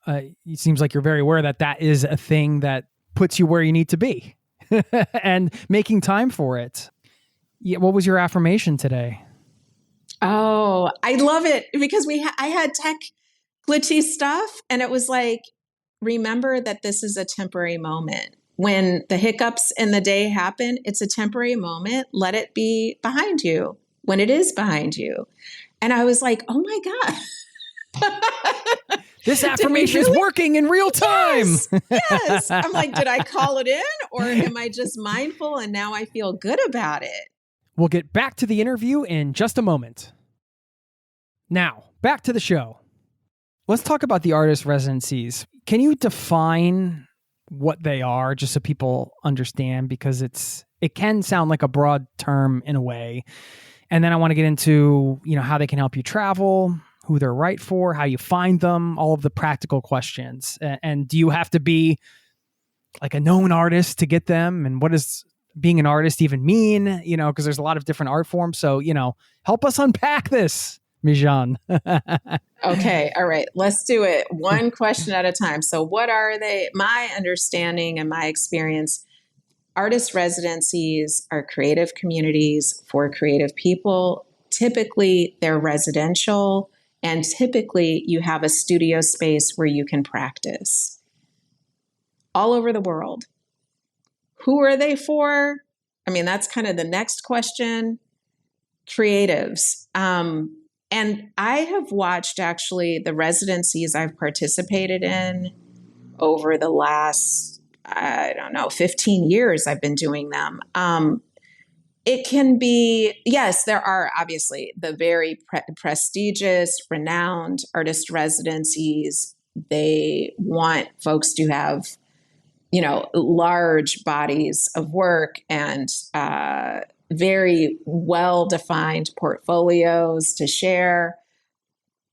S1: It seems like you're very aware that that is a thing that puts you where you need to be and making time for it. Yeah, what was your affirmation today?
S4: Oh, I love it, because I had tech glitchy stuff, and it was like, remember that this is a temporary moment. When the hiccups in the day happen, it's a temporary moment. Let it be behind you when it is behind you. And I was like, oh my God.
S1: This affirmation is working in real time.
S4: Yes. I'm like, did I call it in, or am I just mindful and now I feel good about it?
S1: We'll get back to the interview in just a moment. Now, back to the show. Let's talk about the artist residencies. Can you define what they are, just so people understand? Because it can sound like a broad term in a way. And then I want to get into, how they can help you travel, who they're right for, how you find them, all of the practical questions. And do you have to be like a known artist to get them? And what does being an artist even mean? Because there's a lot of different art forms. So, help us unpack this, Mijan.
S4: Okay. All right. Let's do it one question at a time. So what are they? My understanding and my experience, artist residencies are creative communities for creative people. Typically, they're residential, and typically you have a studio space where you can practice all over the world. Who are they for? I mean, that's kind of the next question. Creatives. And I have watched actually the residencies I've participated in over the last, 15 years I've been doing them. It can be, yes, there are obviously the very prestigious, renowned artist residencies They want folks to have, large bodies of work and very well-defined portfolios to share.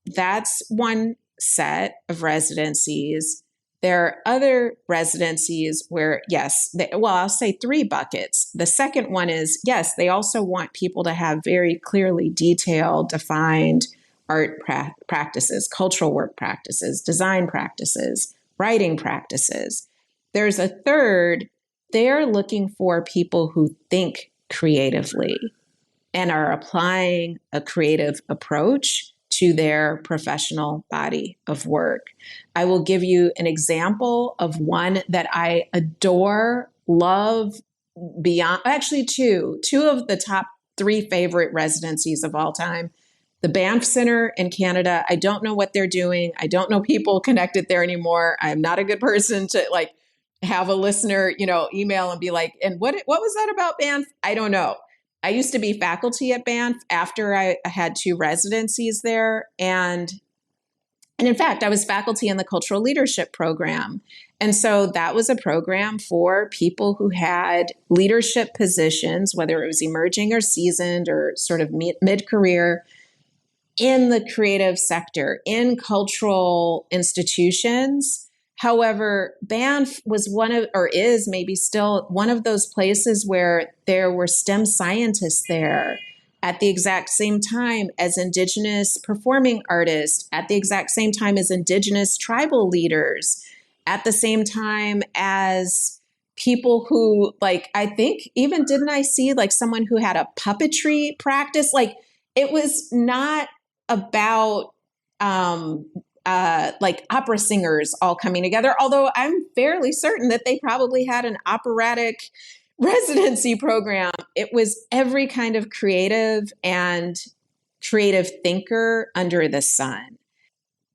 S4: That's one set of residencies. There are other residencies where, yes, I'll say three buckets. The second one is, yes, they also want people to have very clearly detailed, defined art practices, cultural work practices, design practices, writing practices. There's a third, they're looking for people who think creatively and are applying a creative approach to their professional body of work. I will give you an example of one that I adore, love, beyond, actually two of the top three favorite residencies of all time. The Banff Center in Canada, I don't know what they're doing. I don't know people connected there anymore. I'm not a good person to have a listener, email and be like, and what was that about Banff? I don't know. I used to be faculty at Banff after I had two residencies there. And in fact, I was faculty in the cultural leadership program. And so that was a program for people who had leadership positions, whether it was emerging or seasoned or sort of mid-career, in the creative sector, in cultural institutions. However, Banff was is maybe still one of those places where there were STEM scientists there at the exact same time as Indigenous performing artists, at the exact same time as Indigenous tribal leaders, at the same time as people who, I think even didn't I see someone who had a puppetry practice? It was not about opera singers all coming together, although I'm fairly certain that they probably had an operatic residency program. It was every kind of creative and creative thinker under the sun.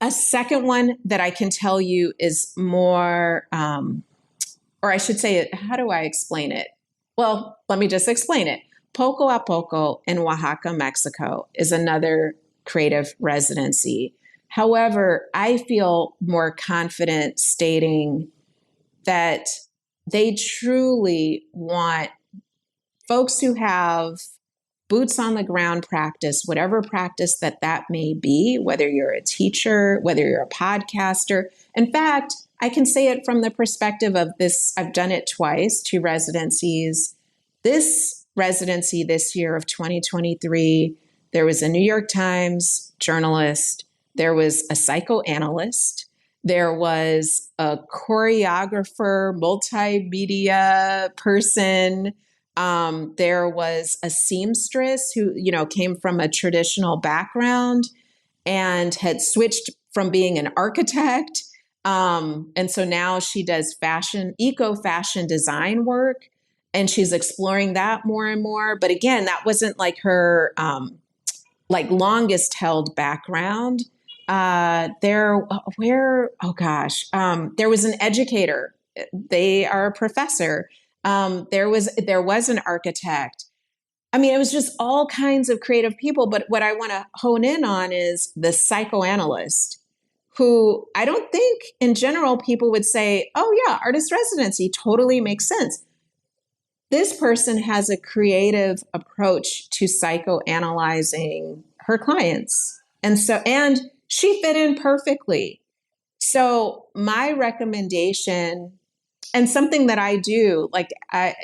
S4: A second one that I can tell you is more, or I should say, how do I explain it? Well, let me just explain it. Poco a Poco in Oaxaca, Mexico is another creative residency. However, I feel more confident stating that they truly want folks who have boots on the ground practice, whatever practice that may be, whether you're a teacher, whether you're a podcaster. In fact, I can say it from the perspective of this. I've done it twice, two residencies. This residency this year of 2023, there was a New York Times journalist. There was a psychoanalyst. There was a choreographer, multimedia person. There was a seamstress who, came from a traditional background and had switched from being an architect. And so now she does eco-fashion design work, and she's exploring that more and more. But again, that wasn't her longest held background. There was an educator. They are a professor. There was an architect. I mean, it was just all kinds of creative people. But what I want to hone in on is the psychoanalyst, who I don't think in general people would say, oh yeah, artist residency totally makes sense. This person has a creative approach to psychoanalyzing her clients. And she fit in perfectly. So my recommendation, and something that I do, I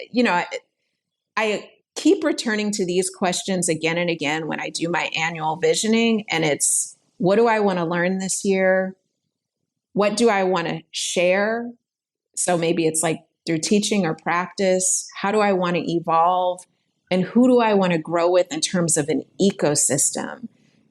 S4: keep returning to these questions again and again when I do my annual visioning. And it's, what do I want to learn this year? What do I want to share? So maybe it's through teaching or practice. How do I want to evolve? And who do I want to grow with in terms of an ecosystem?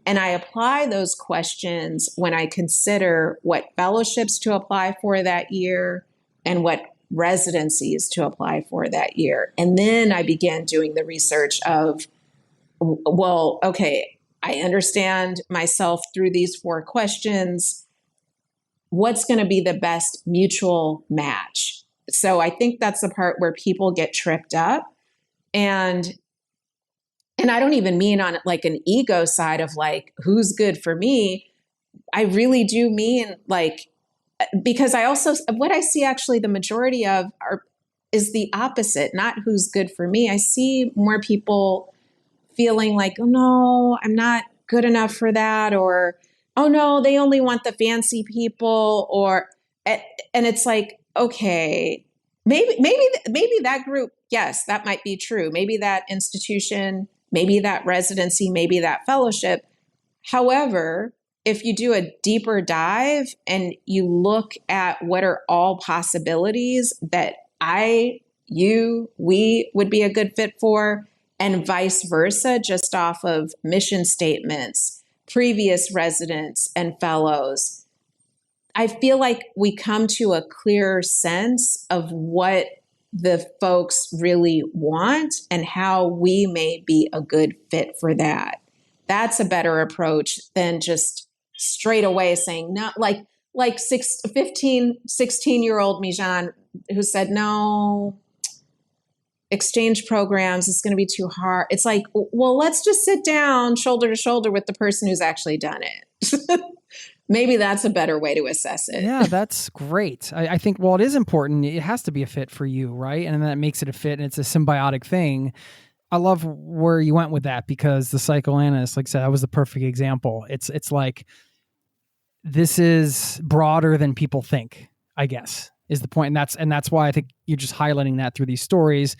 S4: And I apply those questions when I consider what fellowships to apply for that year and what residencies to apply for that year. And then I began doing the research of, well, okay, I understand myself through these 4 questions. What's going to be the best mutual match? So I think that's the part where people get tripped up. And I don't even mean on an ego side of who's good for me. I really do mean because what I see actually the majority of is the opposite, not who's good for me. I see more people feeling like, oh no, I'm not good enough for that, or oh no, they only want the fancy people, and it's like, okay, maybe that group, yes, that might be true. Maybe that institution, maybe that residency, maybe that fellowship. However, if you do a deeper dive and you look at what are all possibilities that we would be a good fit for, and vice versa, just off of mission statements, previous residents and fellows, I feel like we come to a clearer sense of what the folks really want and how we may be a good fit for that. That's a better approach than just straight away saying no, like 16-year-old Mijan who said, no, exchange programs is going to be too hard. It's like, well, let's just sit down shoulder to shoulder with the person who's actually done it. Maybe that's a better way to assess it.
S1: Yeah, that's great. I think, well, it is important. It has to be a fit for you, right? And that makes it a fit, and it's a symbiotic thing. I love where you went with that, because the psychoanalyst, like I said, that was the perfect example. It's like, this is broader than people think, I guess, is the point. And that's why I think you're just highlighting that through these stories.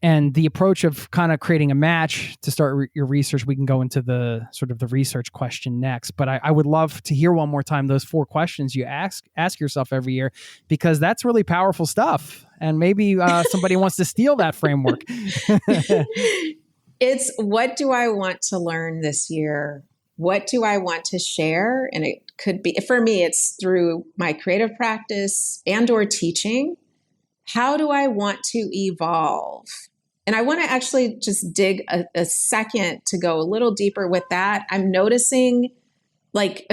S1: And the approach of kind of creating a match to start your research. We can go into the sort of the research question next, but I would love to hear one more time those 4 questions you ask yourself every year, because that's really powerful stuff. And maybe somebody wants to steal that framework.
S4: It's, what do I want to learn this year? What do I want to share? And it could be, for me, it's through my creative practice and or teaching. How do I want to evolve? And I want to actually just dig a second to go a little deeper with that. I'm noticing, like,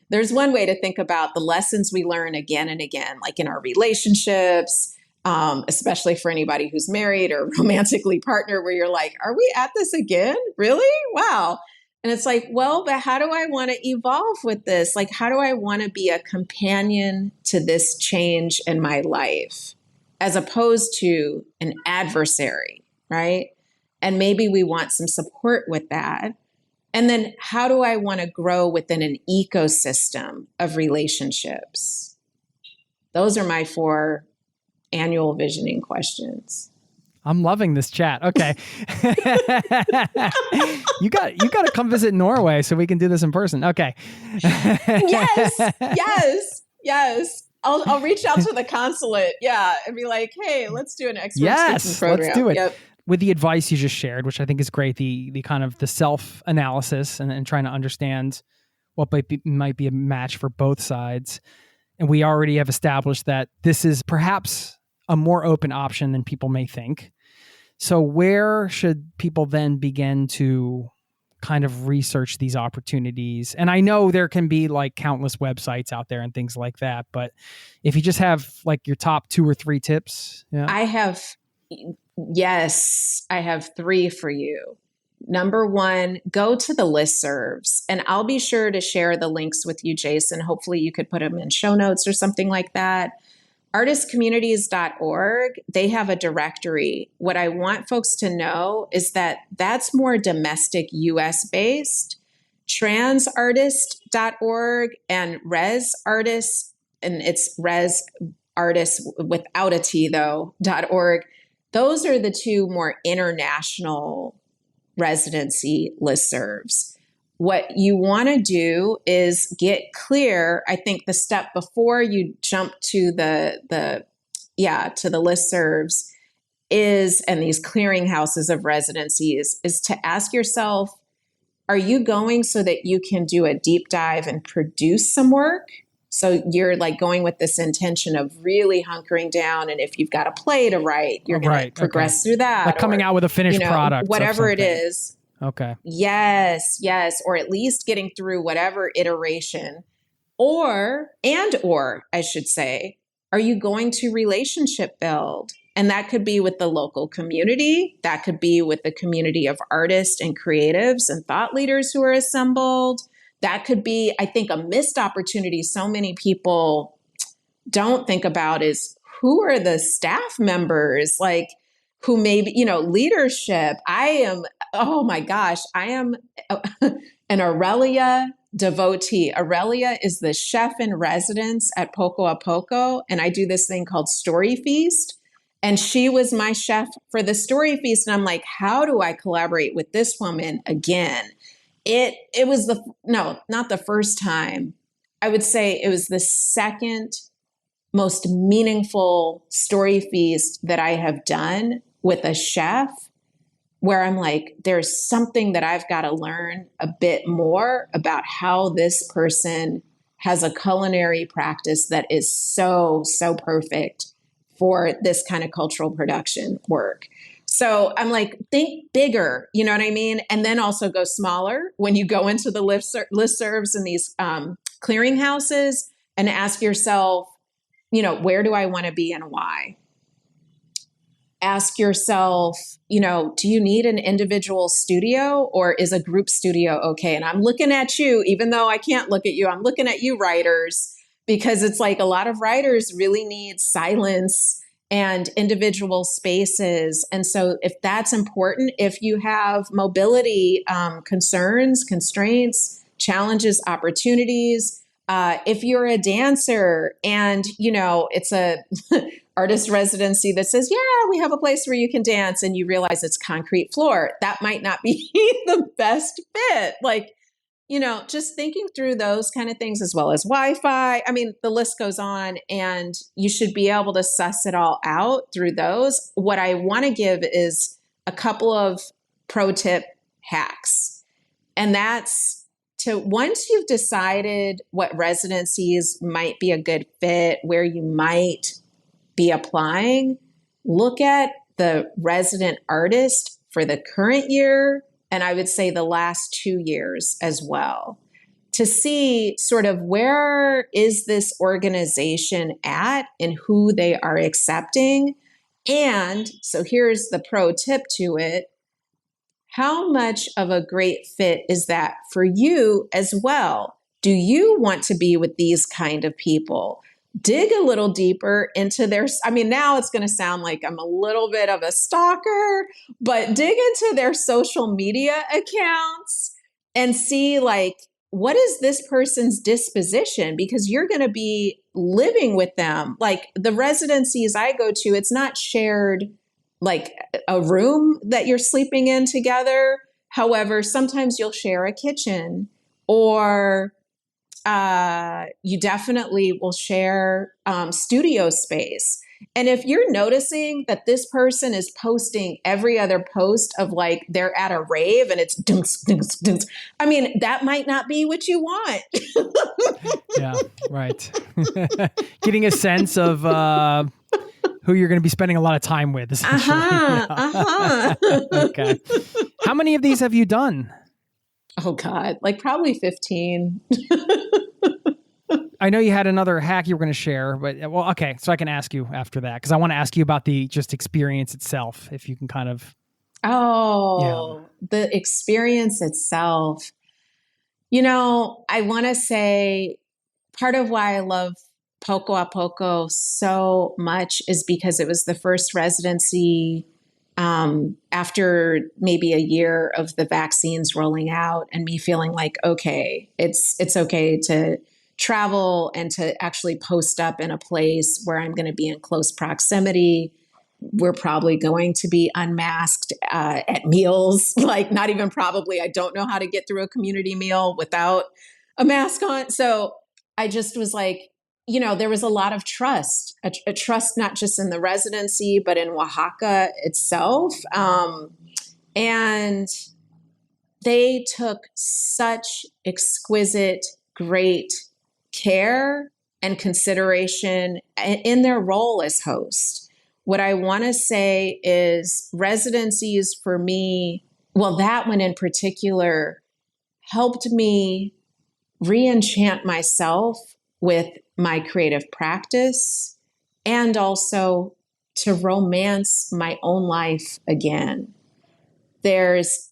S4: there's one way to think about the lessons we learn again and again, like in our relationships, especially for anybody who's married or romantically partnered, where you're like, are we at this again? Really? Wow. And it's like, well, but how do I want to evolve with this? Like, how do I want to be a companion to this change in my life, as opposed to an adversary, right? And maybe we want some support with that. And then how do I want to grow within an ecosystem of relationships? Those are my 4 annual visioning questions.
S1: I'm loving this chat. Okay. You got to come visit Norway so we can do this in person. Okay.
S4: Yes. I'll reach out to the consulate. Yeah. And be like, hey, let's do an expert program.
S1: Let's do it.
S4: Yep.
S1: With the advice you just shared, which I think is great, the kind of the self-analysis and trying to understand what might be a match for both sides. And we already have established that this is perhaps a more open option than people may think. So where should people then begin to kind of research these opportunities? And I know there can be like countless websites out there and things like that, but if you just have like your top 2 or 3 tips. Yeah.
S4: I have 3 for you. Number 1, go to the listservs, and I'll be sure to share the links with you, Jason. Hopefully you could put them in show notes or something like that. Artistcommunities.org, they have a directory. What I want folks to know is that that's more domestic US based. Transartist.org and Res Artists, and it's Res Artists without a T though, .org. Those are the 2 more international residency listservs. What you want to do is get clear. I think the step before you jump to the listservs is, and these clearinghouses of residencies, is to ask yourself, are you going so that you can do a deep dive and produce some work? So you're like going with this intention of really hunkering down. And if you've got a play to write, you're going to progress through that.
S1: Like coming out with a finished product.
S4: Whatever it is.
S1: Okay.
S4: Yes. Or at least getting through whatever iteration, or I should say, are you going to relationship build? And that could be with the local community. That could be with the community of artists and creatives and thought leaders who are assembled. That could be, I think, a missed opportunity so many people don't think about is who are the staff members, like who maybe, leadership. Oh my gosh, I am an Aurelia devotee. Aurelia is the chef in residence at Poco a Poco, and I do this thing called Story Feast. And she was my chef for the Story Feast. And I'm like, how do I collaborate with this woman again? It was not the first time. I would say it was the second most meaningful Story Feast that I have done with a chef, where I'm like, there's something that I've got to learn a bit more about how this person has a culinary practice that is so, so perfect for this kind of cultural production work. So I'm like, think bigger, you know what I mean? And then also go smaller when you go into the listservs and these clearinghouses, and ask yourself, where do I want to be and why? Ask yourself, do you need an individual studio or is a group studio okay? And I'm looking at you, even though I can't look at you, I'm looking at you writers, because it's like a lot of writers really need silence and individual spaces. And so if that's important, if you have mobility concerns, constraints, challenges, opportunities, if you're a dancer and, it's a artist residency that says, yeah, we have a place where you can dance, and you realize it's concrete floor, that might not be the best fit. Like, just thinking through those kind of things, as well as Wi-Fi. I mean, the list goes on, and you should be able to suss it all out through those. What I want to give is a couple of pro tip hacks. And that's once you've decided what residencies might be a good fit, where you might be applying, look at the resident artist for the current year, and I would say the last 2 years as well, to see sort of where is this organization at and who they are accepting. And so here's the pro tip to it. How much of a great fit is that for you as well? Do you want to be with these kind of people? Dig a little deeper into now it's going to sound like I'm a little bit of a stalker, but dig into their social media accounts and see, like, what is this person's disposition? Because you're going to be living with them. Like the residencies I go to, it's not shared like a room that you're sleeping in together. However, sometimes you'll share a kitchen, or you definitely will share studio space. And if you're noticing that this person is posting every other post of like they're at a rave and it's dunks, dunks, dunks, that might not be what you want.
S1: Yeah, right. Getting a sense of who you're going to be spending a lot of time with, essentially. Okay. How many of these have you done?
S4: Oh, God, like probably 15.
S1: I know you had another hack you were going to share, but okay. So I can ask you after that, because I want to ask you about the just experience itself, if you can kind of.
S4: The experience itself. I want to say part of why I love Poco a Poco so much is because it was the first residency after maybe a year of the vaccines rolling out, and me feeling like, okay, it's okay to travel and to actually post up in a place where I'm going to be in close proximity. We're probably going to be unmasked at meals, like not even probably. I don't know how to get through a community meal without a mask on. So I just was like, there was a lot of trust, a trust not just in the residency, but in Oaxaca itself. And they took such exquisite, great care and consideration in their role as host. What I want to say is residencies for me, well, that one in particular helped me re-enchant myself with my creative practice, and also to romance my own life again. There's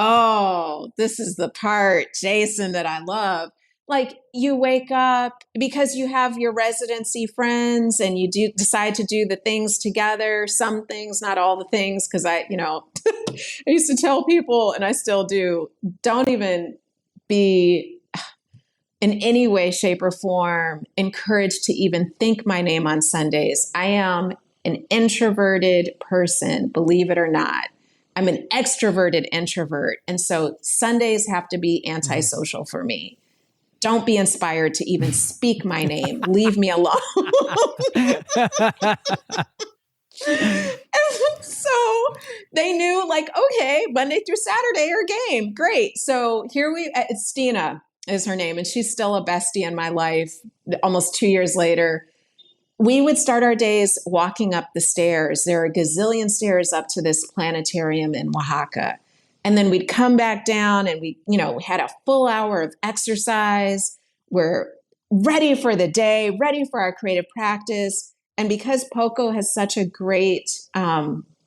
S4: Oh, this is the part, Jason, that I love. Like you wake up because you have your residency friends and you do decide to do the things together, some things, not all the things. Cause I used to tell people, and I still do, don't even be in any way, shape, or form encouraged to even think my name on Sundays. I am an introverted person, believe it or not. I'm an extroverted introvert. And so Sundays have to be antisocial for me. Don't be inspired to even speak my name. Leave me alone. And so they knew, like, okay, Monday through Saturday are game. Great. So it's Stina is her name, and she's still a bestie in my life almost 2 years later. We would start our days walking up the stairs. There are a gazillion stairs up to this planetarium in Oaxaca. And then we'd come back down and we had a full hour of exercise. We're ready for the day, ready for our creative practice. And because POCO has such a great,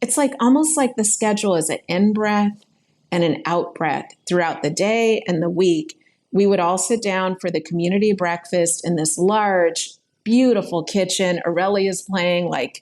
S4: it's like almost like the schedule is an in breath and an out breath throughout the day and the week. We would all sit down for the community breakfast in this large, beautiful kitchen. Aurelia's playing like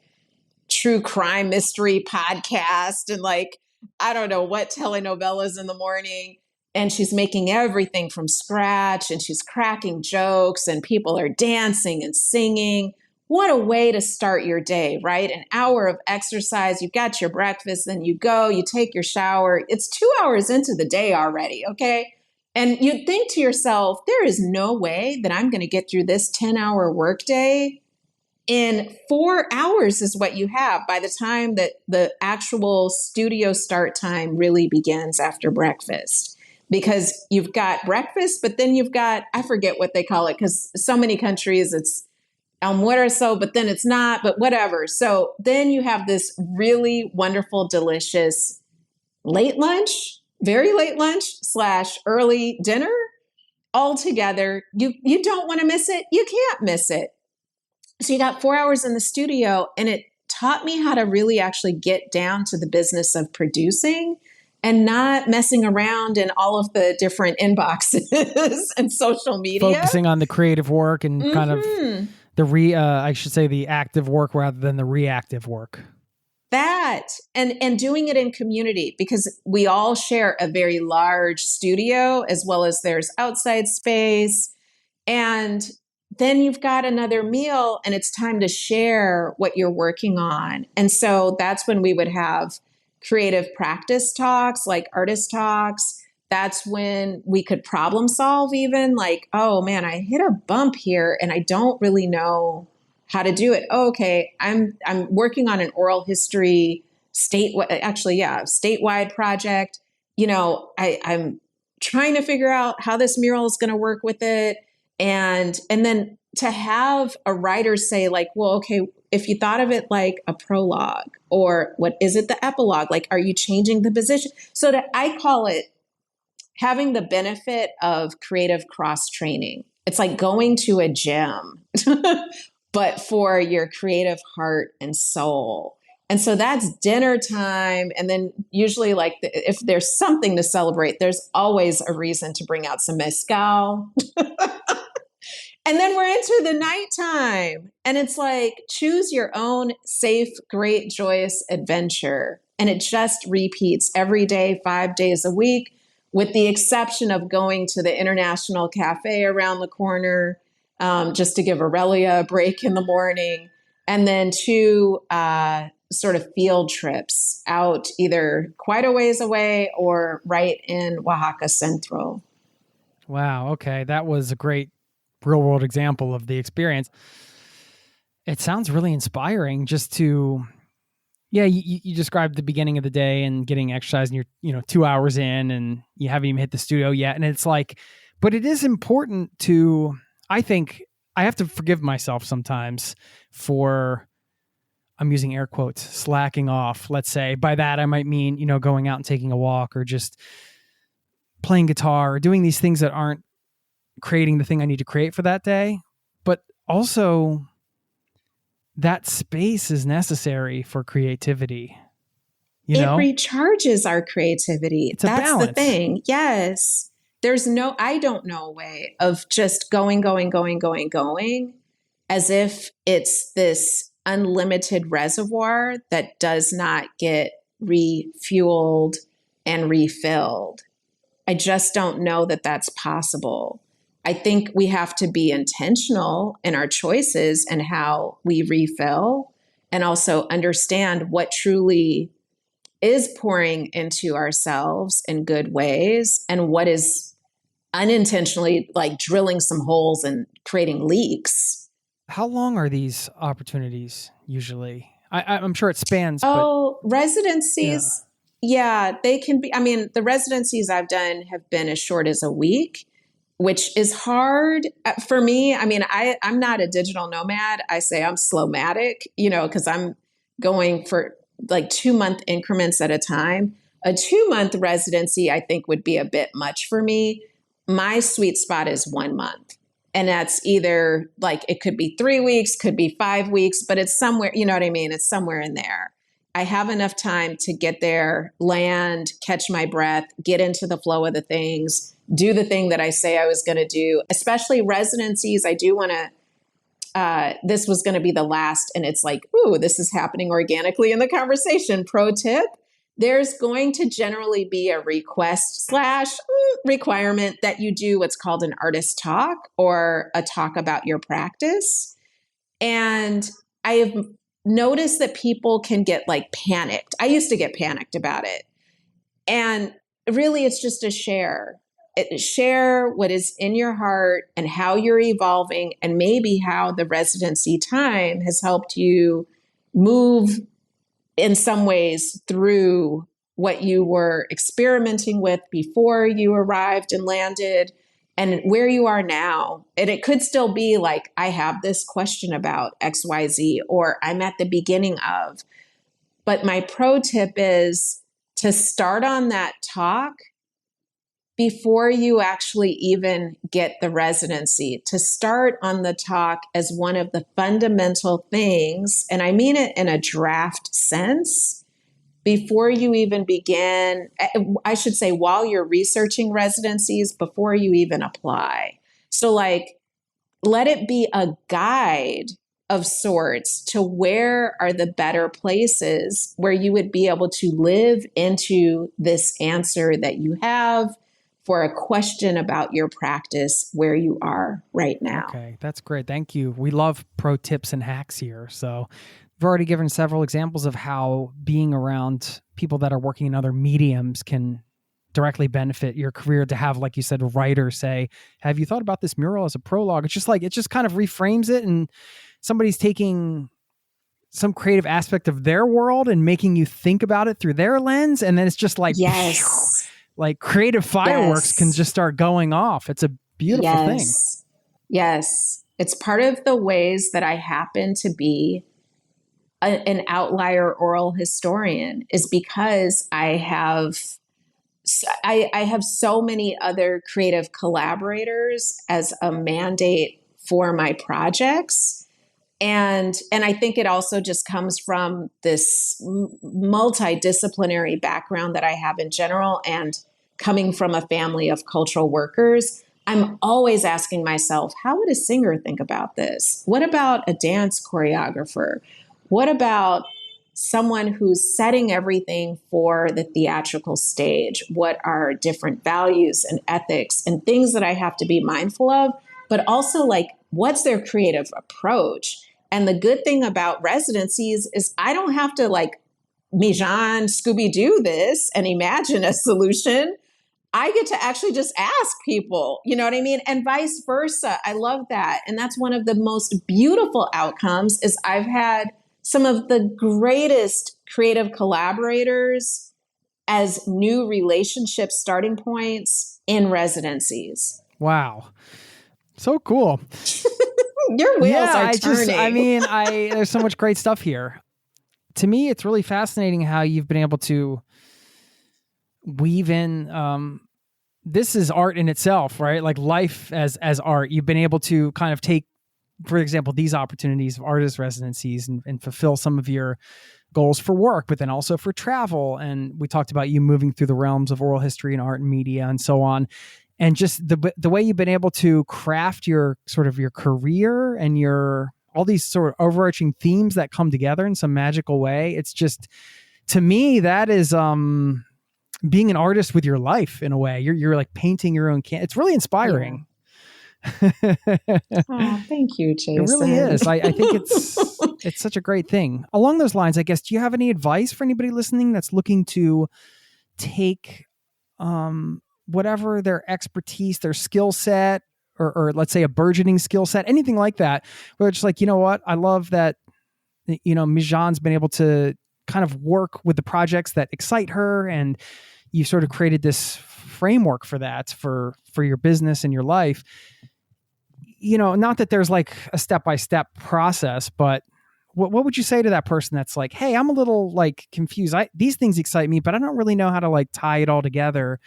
S4: true crime mystery podcast and like, I don't know what telenovelas in the morning. And she's making everything from scratch and she's cracking jokes and people are dancing and singing. What a way to start your day, right? An hour of exercise, you've got your breakfast, then you go, you take your shower. It's 2 hours into the day already, okay? And you'd think to yourself, there is no way that I'm going to get through this 10-hour workday in 4 hours is what you have by the time that the actual studio start time really begins after breakfast. Because you've got breakfast, but then you've got, I forget what they call it, because so many countries it's almuerzo, but then it's not, but whatever. So then you have this really wonderful, delicious late lunch, very late lunch / early dinner all together. You don't want to miss it. You can't miss it. So you got 4 hours in the studio, and it taught me how to really actually get down to the business of producing and not messing around in all of the different inboxes and social media.
S1: Focusing on the creative work and kind of the active work rather than the reactive work.
S4: That and doing it in community, because we all share a very large studio as well as there's outside space. And then you've got another meal and it's time to share what you're working on. And so that's when we would have creative practice talks, like artist talks. That's when we could problem solve even like, oh man, I hit a bump here and I don't really know how to do it. Oh, okay, I'm working on an oral history statewide project. I'm trying to figure out how this mural is going to work with it. And then to have a writer say like, well, okay, if you thought of it like a prologue or what is it, the epilogue, like, are you changing the position? So that I call it having the benefit of creative cross training. It's like going to a gym, but for your creative heart and soul. And so that's dinner time. And then usually like if there's something to celebrate, there's always a reason to bring out some mezcal. And then we're into the nighttime. And it's like, choose your own safe, great, joyous adventure. And it just repeats every day, 5 days a week, with the exception of going to the International Cafe around the corner, just to give Aurelia a break in the morning. And then 2 sort of field trips out either quite a ways away or right in Oaxaca Central.
S1: Wow. Okay. That was a great real world example of the experience. It sounds really inspiring just to, you described the beginning of the day and getting exercise and you're, 2 hours in and you haven't even hit the studio yet. And it's like, but it is important to, I think I have to forgive myself sometimes for, I'm using air quotes, slacking off, let's say. By that, I might mean, going out and taking a walk or just playing guitar or doing these things that aren't creating the thing I need to create for that day. But also that space is necessary for creativity. you
S4: it
S1: know?
S4: recharges our creativity.
S1: It's a
S4: That's
S1: balance.
S4: the thing. Yes. I don't know a way of just going as if it's this unlimited reservoir that does not get refueled and refilled. I just don't know that that's possible. I think we have to be intentional in our choices and how we refill, and also understand what truly is pouring into ourselves in good ways and what is unintentionally like drilling some holes and creating leaks.
S1: How long are these opportunities usually? I'm sure it spans.
S4: Residencies. Yeah, they can be. I mean, the residencies I've done have been as short as a week, which is hard for me. I mean, I'm not a digital nomad. I say I'm slowmatic, because I'm going for like 2-month increments at a time. A 2-month residency, I think, would be a bit much for me. My sweet spot is 1 month. And that's either like, it could be 3 weeks, could be 5 weeks, but it's somewhere, you know what I mean? It's somewhere in there. I have enough time to get there, land, catch my breath, get into the flow of the things, do the thing that I say I was going to do, especially residencies. I do want to, this was going to be the last, and it's like, ooh, this is happening organically in the conversation. Pro tip. There's going to generally be a request/requirement that you do what's called an artist talk or a talk about your practice. And I have noticed that people can get like panicked. I used to get panicked about it. And really, it's just a share. Share what is in your heart and how you're evolving, and maybe how the residency time has helped you move in some ways through what you were experimenting with before you arrived and landed, and where you are now. And it could still be like, I have this question about XYZ, or I'm at the beginning of. But my pro tip is to start on that talk before you actually even get the residency, to start on the talk as one of the fundamental things, and I mean it in a draft sense, before you even begin, I should say while you're researching residencies, before you even apply. So like, let it be a guide of sorts to where are the better places where you would be able to live into this answer that you have for a question about your practice where you are right now.
S1: Okay, that's great. Thank you. We love pro tips and hacks here. So we've already given several examples of how being around people that are working in other mediums can directly benefit your career. To have, like you said, a writer say, have you thought about this mural as a prologue? It's just like, it just kind of reframes it, and somebody's taking some creative aspect of their world and making you think about it through their lens. And then it's just like,
S4: yes.
S1: Like creative fireworks can just start going off. It's a beautiful thing.
S4: Yes. It's part of the ways that I happen to be an outlier oral historian, is because I have so many other creative collaborators as a mandate for my projects. And I think it also just comes from this multidisciplinary background that I have in general, and coming from a family of cultural workers. I'm always asking myself, how would a singer think about this? What about a dance choreographer? What about someone who's setting everything for the theatrical stage? What are different values and ethics and things that I have to be mindful of? But also, like, what's their creative approach? And the good thing about residencies is I don't have to like Mijan Scooby-Doo this and imagine a solution. I get to actually just ask people, you know what I mean? And vice versa. I love that. And that's one of the most beautiful outcomes, is I've had some of the greatest creative collaborators as new relationship starting points in residencies.
S1: Wow. So cool.
S4: Your wheels are turning.
S1: There's so much great stuff here. To me, it's really fascinating how you've been able to weave in, this is art in itself, right? Like life as art. You've been able to kind of take, for example, these opportunities of artist residencies and fulfill some of your goals for work, but then also for travel. And we talked about you moving through the realms of oral history and art and media and so on. And just the way you've been able to craft your sort of your career and your all these sort of overarching themes that come together in some magical way. It's just, to me, that is being an artist with your life in a way. You're like painting your own It's really inspiring.
S4: Oh, thank you, Jason.
S1: It really is. I think it's such a great thing. Along those lines, I guess, do you have any advice for anybody listening that's looking to take whatever their expertise, their skill set, or let's say a burgeoning skill set, anything like that, where it's like, you know what, I love that, Mijan's been able to kind of work with the projects that excite her, and you sort of created this framework for that, for your business and your life. Not that there's like a step-by-step process, but what would you say to that person that's like, hey, I'm a little like confused. These things excite me, but I don't really know how to like tie it all together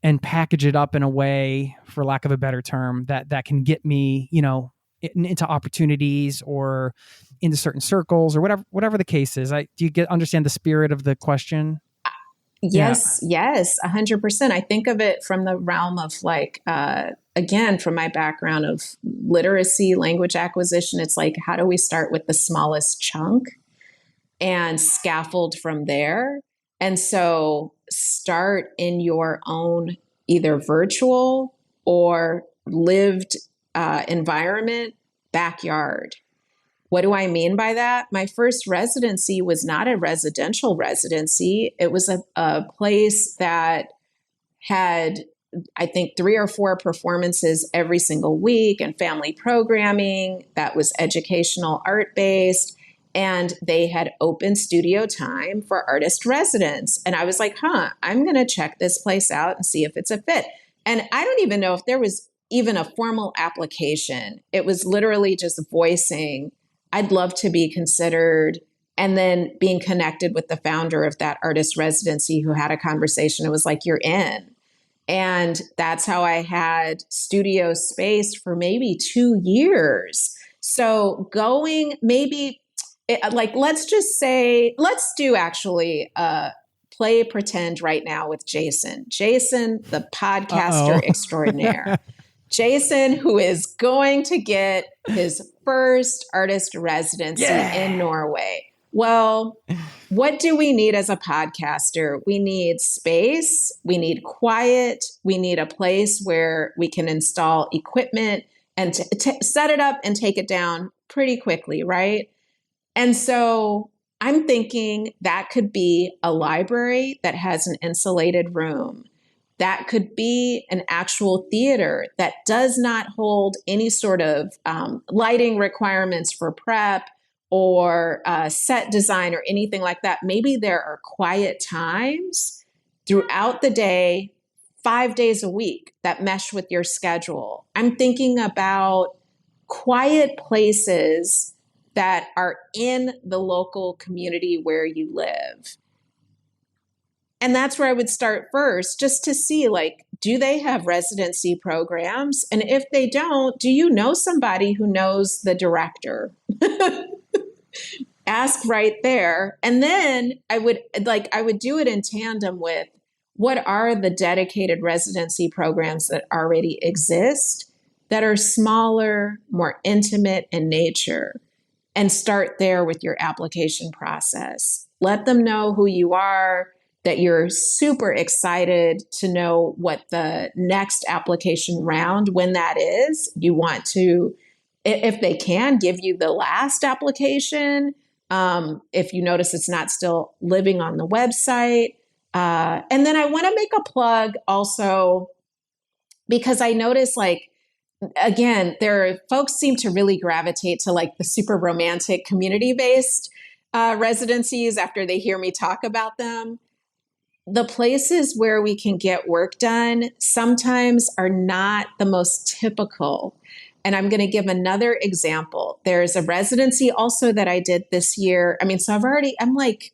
S1: and package it up in a way, for lack of a better term, that can get me, into opportunities or into certain circles or whatever the case is. Do you understand the spirit of the question?
S4: Yes, 100%. I think of it from the realm of like, again, from my background of literacy, language acquisition, it's like, how do we start with the smallest chunk and scaffold from there? And so start in your own either virtual or lived environment, backyard. What do I mean by that? My first residency was not a residential residency. It was a place that had, I think, 3 or 4 performances every single week and family programming that was educational, art-based. And they had open studio time for artist residents. And I was like, I'm going to check this place out and see if it's a fit. And I don't even know if there was even a formal application. It was literally just voicing, I'd love to be considered, and then being connected with the founder of that artist residency who had a conversation. It was like, you're in. And that's how I had studio space for maybe 2 years. So going let's just say, let's do actually play pretend right now with Jason. Jason, the podcaster extraordinaire. Jason, who is going to get his first artist residency in Norway. Well, what do we need as a podcaster? We need space. We need quiet. We need a place where we can install equipment and set it up and take it down pretty quickly, right? And so I'm thinking that could be a library that has an insulated room. That could be an actual theater that does not hold any sort of lighting requirements for prep or set design or anything like that. Maybe there are quiet times throughout the day, 5 days a week, that mesh with your schedule. I'm thinking about quiet places that are in the local community where you live. And that's where I would start first, just to see, like, do they have residency programs? And if they don't, do you know somebody who knows the director? Ask right there. And then I would do it in tandem with, what are the dedicated residency programs that already exist that are smaller, more intimate in nature? And start there with your application process. Let them know who you are, that you're super excited to know what the next application round, when that is. You want to, if they can, give you the last application. If you notice it's not still living on the website. And then I want to make a plug also, because I notice, like, again, folks seem to really gravitate to like the super romantic community-based residencies after they hear me talk about them. The places where we can get work done sometimes are not the most typical. And I'm going to give another example. There's a residency also that I did this year. So I'm like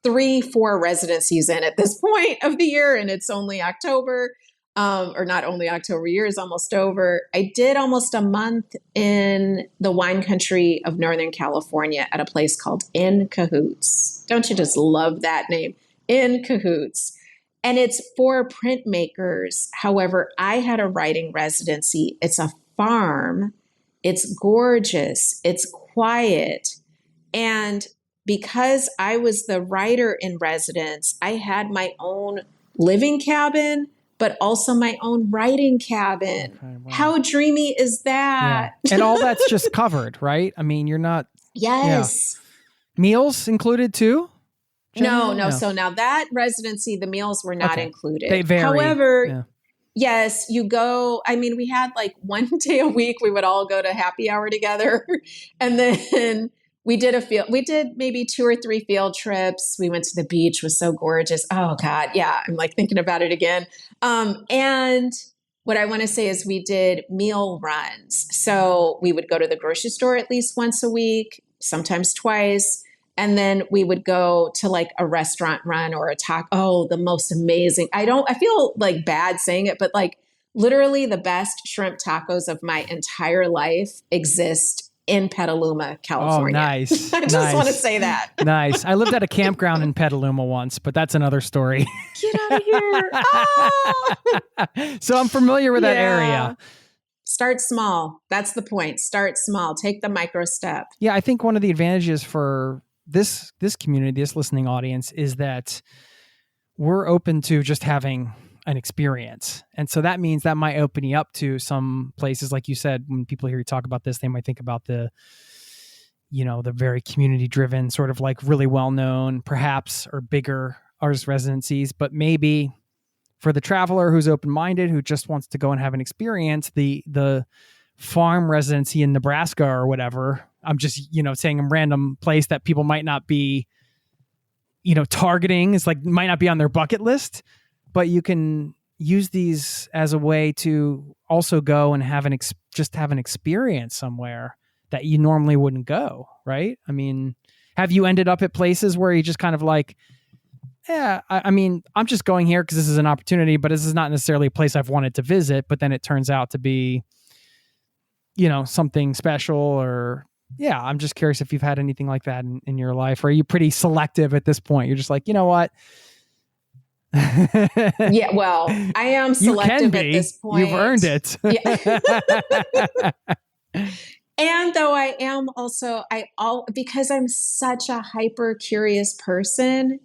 S4: 3-4 residencies in at this point of the year, and it's only October. or not only October, year is almost over. I did almost a month in the wine country of Northern California at a place called In Cahoots. Don't you just love that name? In Cahoots. And it's for printmakers. However, I had a writing residency. It's a farm. It's gorgeous. It's quiet. And because I was the writer in residence, I had my own living cabin, but also my own writing cabin. Okay, wow. How dreamy is that?
S1: Yeah. And all that's just covered, right? I mean, you're not...
S4: Yes.
S1: Yeah. Meals included too?
S4: No. So now that residency, the meals were not included.
S1: They vary.
S4: However, yes, you go. I mean, we had like one day a week, we would all go to happy hour together. And then we did maybe 2 or 3 field trips. We went to the beach, it was so gorgeous. Oh God. Yeah. I'm like thinking about it again. And what I want to say is we did meal runs. So we would go to the grocery store at least once a week, sometimes twice. And then we would go to like a restaurant run or a taco. Oh, the most amazing. I feel like bad saying it, but like literally the best shrimp tacos of my entire life exist in Petaluma, California.
S1: Oh, nice.
S4: I just want to say that.
S1: Nice. I lived at a campground in Petaluma once, but that's another story.
S4: Get out of here. Oh!
S1: So I'm familiar with that area.
S4: Start small. That's the point. Start small. Take the micro step.
S1: Yeah, I think one of the advantages for this community, this listening audience, is that we're open to just having an experience. And so that means that might open you up to some places, like you said, when people hear you talk about this, they might think about the very community driven, sort of like really well-known, perhaps, or bigger artist residencies. But maybe for the traveler who's open-minded, who just wants to go and have an experience, the farm residency in Nebraska or whatever, I'm just, saying a random place that people might not be, targeting, is like, might not be on their bucket list, but you can use these as a way to also go and have just have an experience somewhere that you normally wouldn't go, right? I mean, have you ended up at places where you just kind of like, I mean, I'm just going here because this is an opportunity, but this is not necessarily a place I've wanted to visit, but then it turns out to be, something special? Or I'm just curious if you've had anything like that in your life. Or are you pretty selective at this point? You're just like, you know what?
S4: Yeah, well, I am selective at this point.
S1: You've earned it.
S4: Yeah. And though I am also, because I'm such a hyper curious person,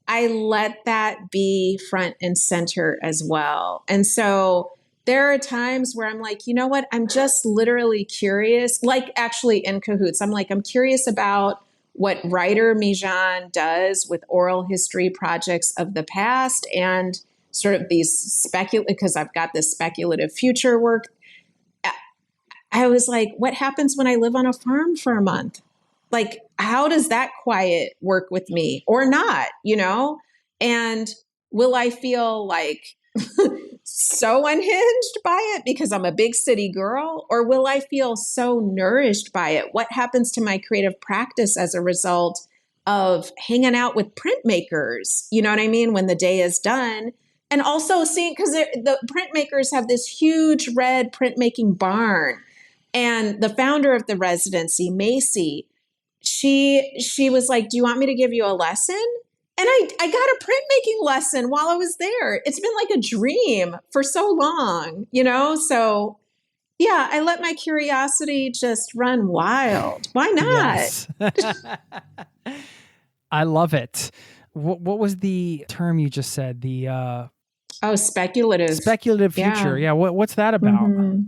S4: I let that be front and center as well. And so there are times where I'm like, you know what? I'm just literally curious, like actually in Cahoots. I'm like, I'm curious about what writer Mijan does with oral history projects of the past and sort of these because I've got this speculative future work. I was like, what happens when I live on a farm for a month? Like, how does that quiet work with me or not, And will I feel like so unhinged by it because I'm a big city girl? Or will I feel so nourished by it? What happens to my creative practice as a result of hanging out with printmakers? You know what I mean? When the day is done. And also seeing, because the printmakers have this huge red printmaking barn. And the founder of the residency, Macy, she was like, do you want me to give you a lesson? And I got a printmaking lesson while I was there. It's been like a dream for so long, So, I let my curiosity just run wild. Why not?
S1: Yes. I love it. What was the term you just said? The
S4: speculative.
S1: Speculative future. Yeah. What's that about?
S4: Mm-hmm.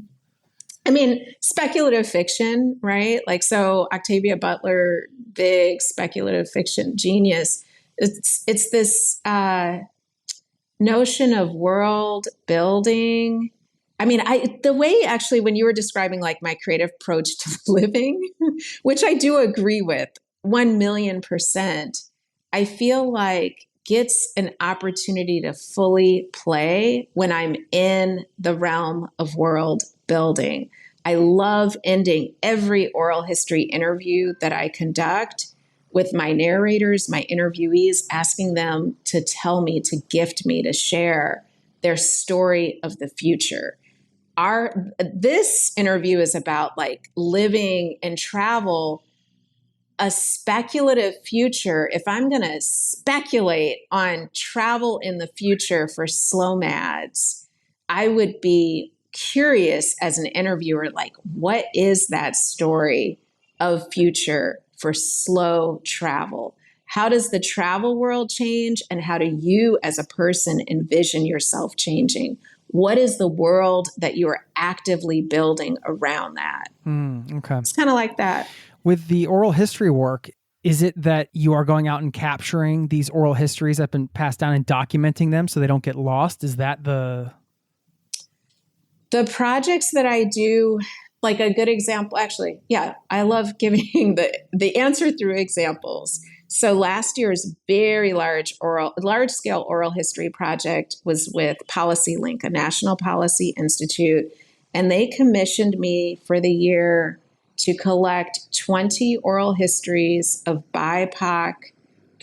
S4: I mean, speculative fiction, right? Like, so Octavia Butler, big speculative fiction genius. It's this notion of world building. I mean, the way actually when you were describing like my creative approach to living, which I do agree with 1,000,000%, I feel like gets an opportunity to fully play when I'm in the realm of world building. I love ending every oral history interview that I conduct with my narrators, my interviewees, asking them to tell me, to gift me, to share their story of the future. This interview is about like living and travel a speculative future. If I'm going to speculate on travel in the future for SLOMADs, I would be curious as an interviewer, like, what is that story of future for slow travel? How does the travel world change? And how do you as a person envision yourself changing? What is the world that you are actively building around that?
S1: Okay.
S4: It's kind of like that.
S1: With the oral history work, is it that you are going out and capturing these oral histories that have been passed down and documenting them so they don't get lost? Is that the
S4: projects that I do? Like a good example, actually, yeah, I love giving the answer through examples. So last year's very large scale oral history project was with Policy Link, a national policy institute, and they commissioned me for the year to collect 20 oral histories of BIPOC,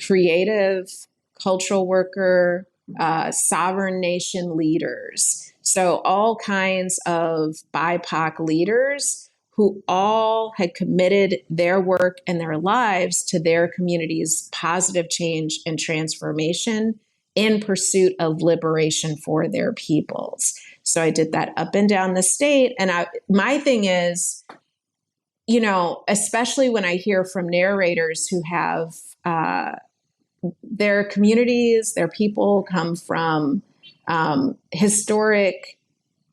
S4: creative, cultural worker, sovereign nation leaders. So all kinds of BIPOC leaders who all had committed their work and their lives to their community's positive change and transformation in pursuit of liberation for their peoples. So I did that up and down the state. And my thing is, you know, especially when I hear from narrators who have their communities, their people come from historic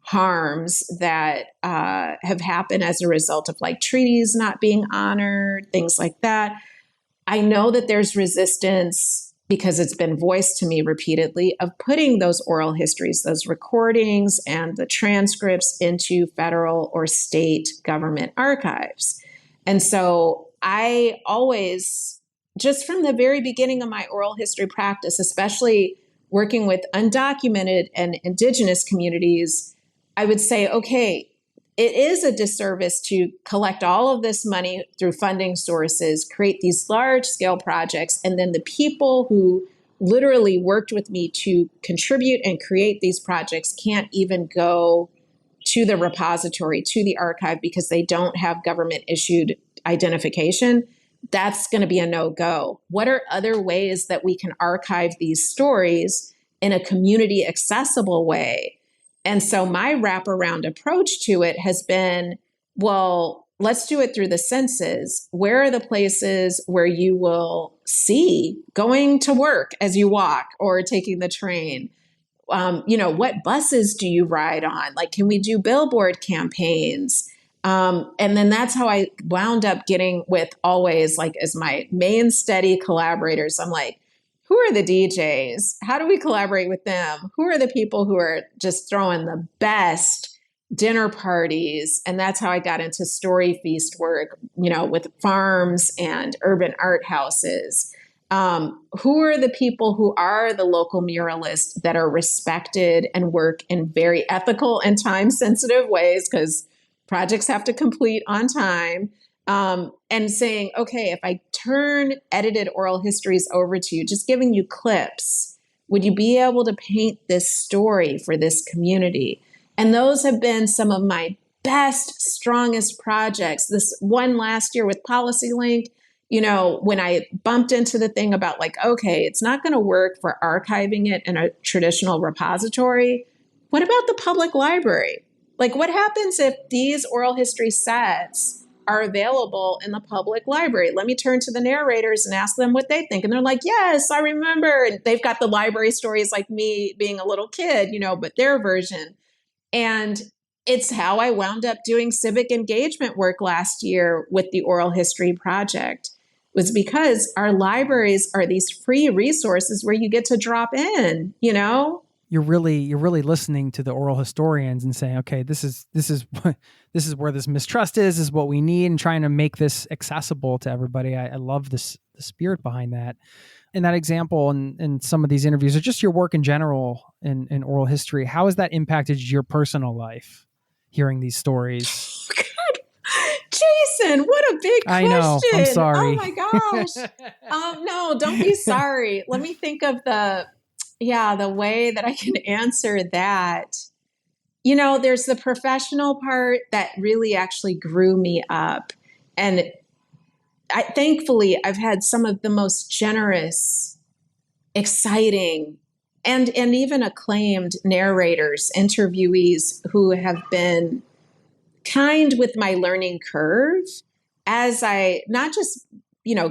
S4: harms that have happened as a result of like treaties not being honored, things like that. I know that there's resistance because it's been voiced to me repeatedly of putting those oral histories, those recordings and the transcripts into federal or state government archives. And so I always, just from the very beginning of my oral history practice, especially working with undocumented and indigenous communities, I would say, okay, it is a disservice to collect all of this money through funding sources, create these large scale projects, and then the people who literally worked with me to contribute and create these projects can't even go to the repository, to the archive, because they don't have government issued identification. That's going to be a no-go. What are other ways that we can archive these stories in a community accessible way? And so my wraparound approach to it has been, well, let's do it through the senses. Where are the places where you will see going to work as you walk or taking the train? What buses do you ride on? Like, can we do billboard campaigns? And then that's how I wound up getting with always, like, as my main steady collaborators. I'm like, who are the DJs? How do we collaborate with them? Who are the people who are just throwing the best dinner parties? And that's how I got into story feast work, with farms and urban art houses. Who are the people who are the local muralists that are respected and work in very ethical and time-sensitive ways, because projects have to complete on time. And saying, okay, if I turn edited oral histories over to you, just giving you clips, would you be able to paint this story for this community? And those have been some of my best, strongest projects. This one last year with Policy Link, when I bumped into the thing about like, okay, it's not going to work for archiving it in a traditional repository. What about the public library? Like, what happens if these oral history sets are available in the public library? Let me turn to the narrators and ask them what they think. And they're like, yes, I remember. And they've got the library stories like me being a little kid, but their version. And it's how I wound up doing civic engagement work last year with the Oral History Project, was because our libraries are these free resources where you get to drop in, You're
S1: really listening to the oral historians and saying, okay, this is where this mistrust is what we need, and trying to make this accessible to everybody. I love the spirit behind that. In that example and some of these interviews, or just your work in general in oral history, how has that impacted your personal life, hearing these stories?
S4: God. Jason, what a big question.
S1: I know. I'm sorry.
S4: Oh my gosh. No, don't be sorry. Let me think of the way that I can answer that, there's the professional part that really actually grew me up. And thankfully, I've had some of the most generous, exciting, and even acclaimed narrators, interviewees who have been kind with my learning curve as I not just,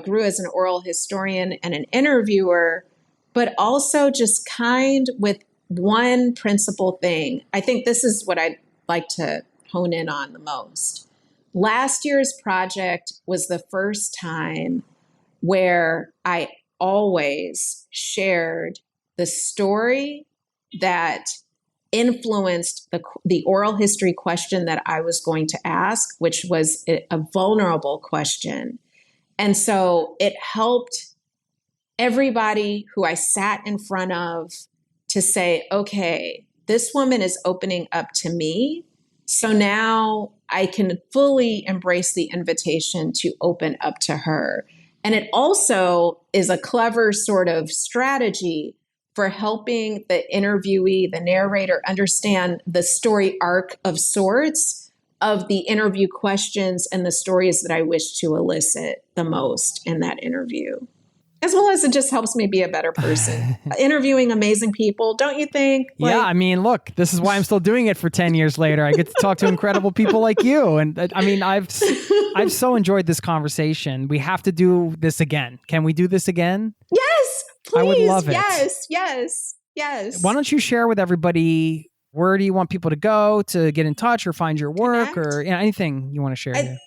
S4: grew as an oral historian and an interviewer, but also just kind with one principal thing. I think this is what I'd like to hone in on the most. Last year's project was the first time where I always shared the story that influenced the oral history question that I was going to ask, which was a vulnerable question. And so it helped everybody who I sat in front of to say, okay, this woman is opening up to me. So now I can fully embrace the invitation to open up to her. And it also is a clever sort of strategy for helping the interviewee, the narrator, understand the story arc of sorts of the interview questions and the stories that I wish to elicit the most in that interview. As well as it just helps me be a better person. Interviewing amazing people, don't you think?
S1: Yeah, I mean, look, this is why I'm still doing it for 10 years later. I get to talk to incredible people like you. And I mean, I've so enjoyed this conversation. We have to do this again. Can we do this again?
S4: Yes, please.
S1: I would love it.
S4: Yes.
S1: Why don't you share with everybody, where do you want people to go to get in touch or find your work? Connect. Or anything you want to share here?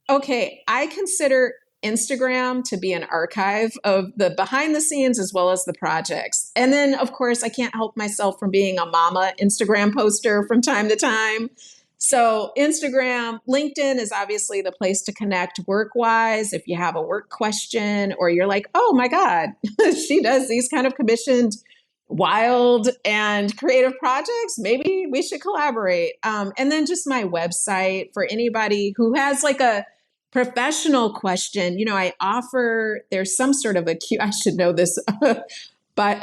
S4: Okay, I consider Instagram to be an archive of the behind the scenes as well as the projects. And then, of course, I can't help myself from being a mama Instagram poster from time to time. So Instagram, LinkedIn is obviously the place to connect work-wise. If you have a work question or you're like, oh my God, she does these kind of commissioned, wild and creative projects, maybe we should collaborate. And then just my website for anybody who has like a professional question. I offer, there's some sort of I should know this, but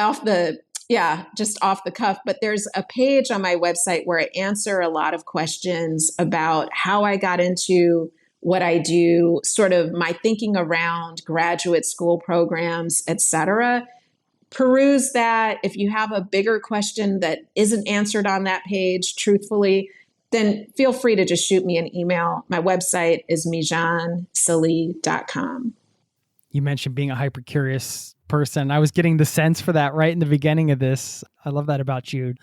S4: just off the cuff, but there's a page on my website where I answer a lot of questions about how I got into what I do, sort of my thinking around graduate school programs, etc. Peruse that. If you have a bigger question that isn't answered on that page, truthfully, then feel free to just shoot me an email. My website is mijancelie.com.
S1: You mentioned being a hyper-curious person. I was getting the sense for that right in the beginning of this. I love that about you.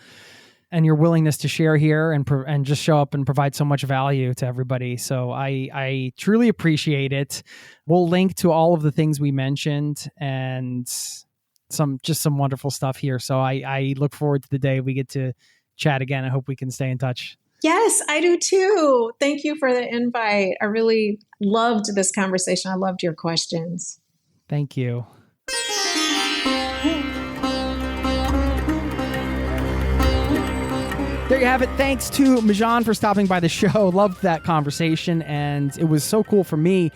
S1: And your willingness to share here and just show up and provide so much value to everybody. So I truly appreciate it. We'll link to all of the things we mentioned and some wonderful stuff here. So I look forward to the day we get to chat again. I hope we can stay in touch.
S4: Yes, I do too. Thank you for the invite. I really loved this conversation. I loved your questions.
S1: Thank you. There you have it. Thanks to Mijan for stopping by the show. Loved that conversation. And it was so cool for me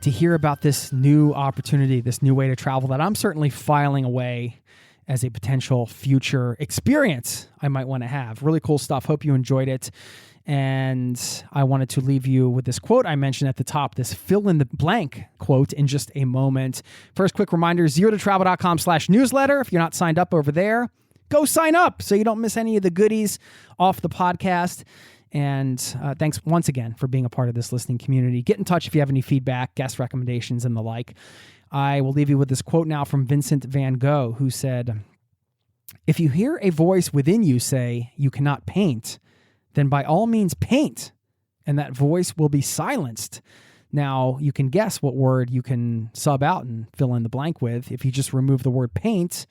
S1: to hear about this new opportunity, this new way to travel that I'm certainly filing away as a potential future experience I might want to have. Really cool stuff. Hope you enjoyed it. And I wanted to leave you with this quote I mentioned at the top, this fill in the blank quote in just a moment. First, quick reminder, zerototravel.com/newsletter. If you're not signed up over there, go sign up so you don't miss any of the goodies off the podcast. And thanks once again for being a part of this listening community. Get in touch if you have any feedback, guest recommendations, and the like. I will leave you with this quote now from Vincent van Gogh, who said, "If you hear a voice within you say you cannot paint, then by all means paint, and that voice will be silenced." Now, you can guess what word you can sub out and fill in the blank with if you just remove the word paint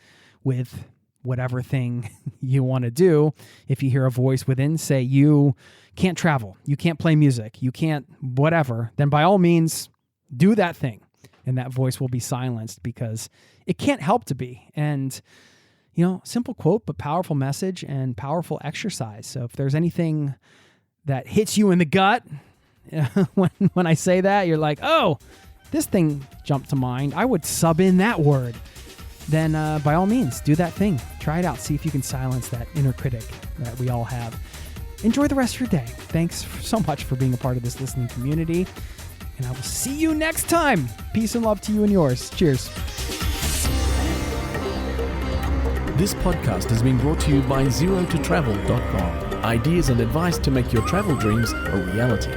S1: with whatever thing you want to do. If you hear a voice within say you can't travel, you can't play music, you can't whatever, then by all means do that thing. And that voice will be silenced because it can't help to be. And, simple quote, but powerful message and powerful exercise. So if there's anything that hits you in the gut, when I say that, you're like, oh, this thing jumped to mind. I would sub in that word. then by all means, do that thing. Try it out. See if you can silence that inner critic that we all have. Enjoy the rest of your day. Thanks so much for being a part of this listening community. And I will see you next time. Peace and love to you and yours. Cheers.
S5: This podcast has been brought to you by ZeroToTravel.com. Ideas and advice to make your travel dreams a reality.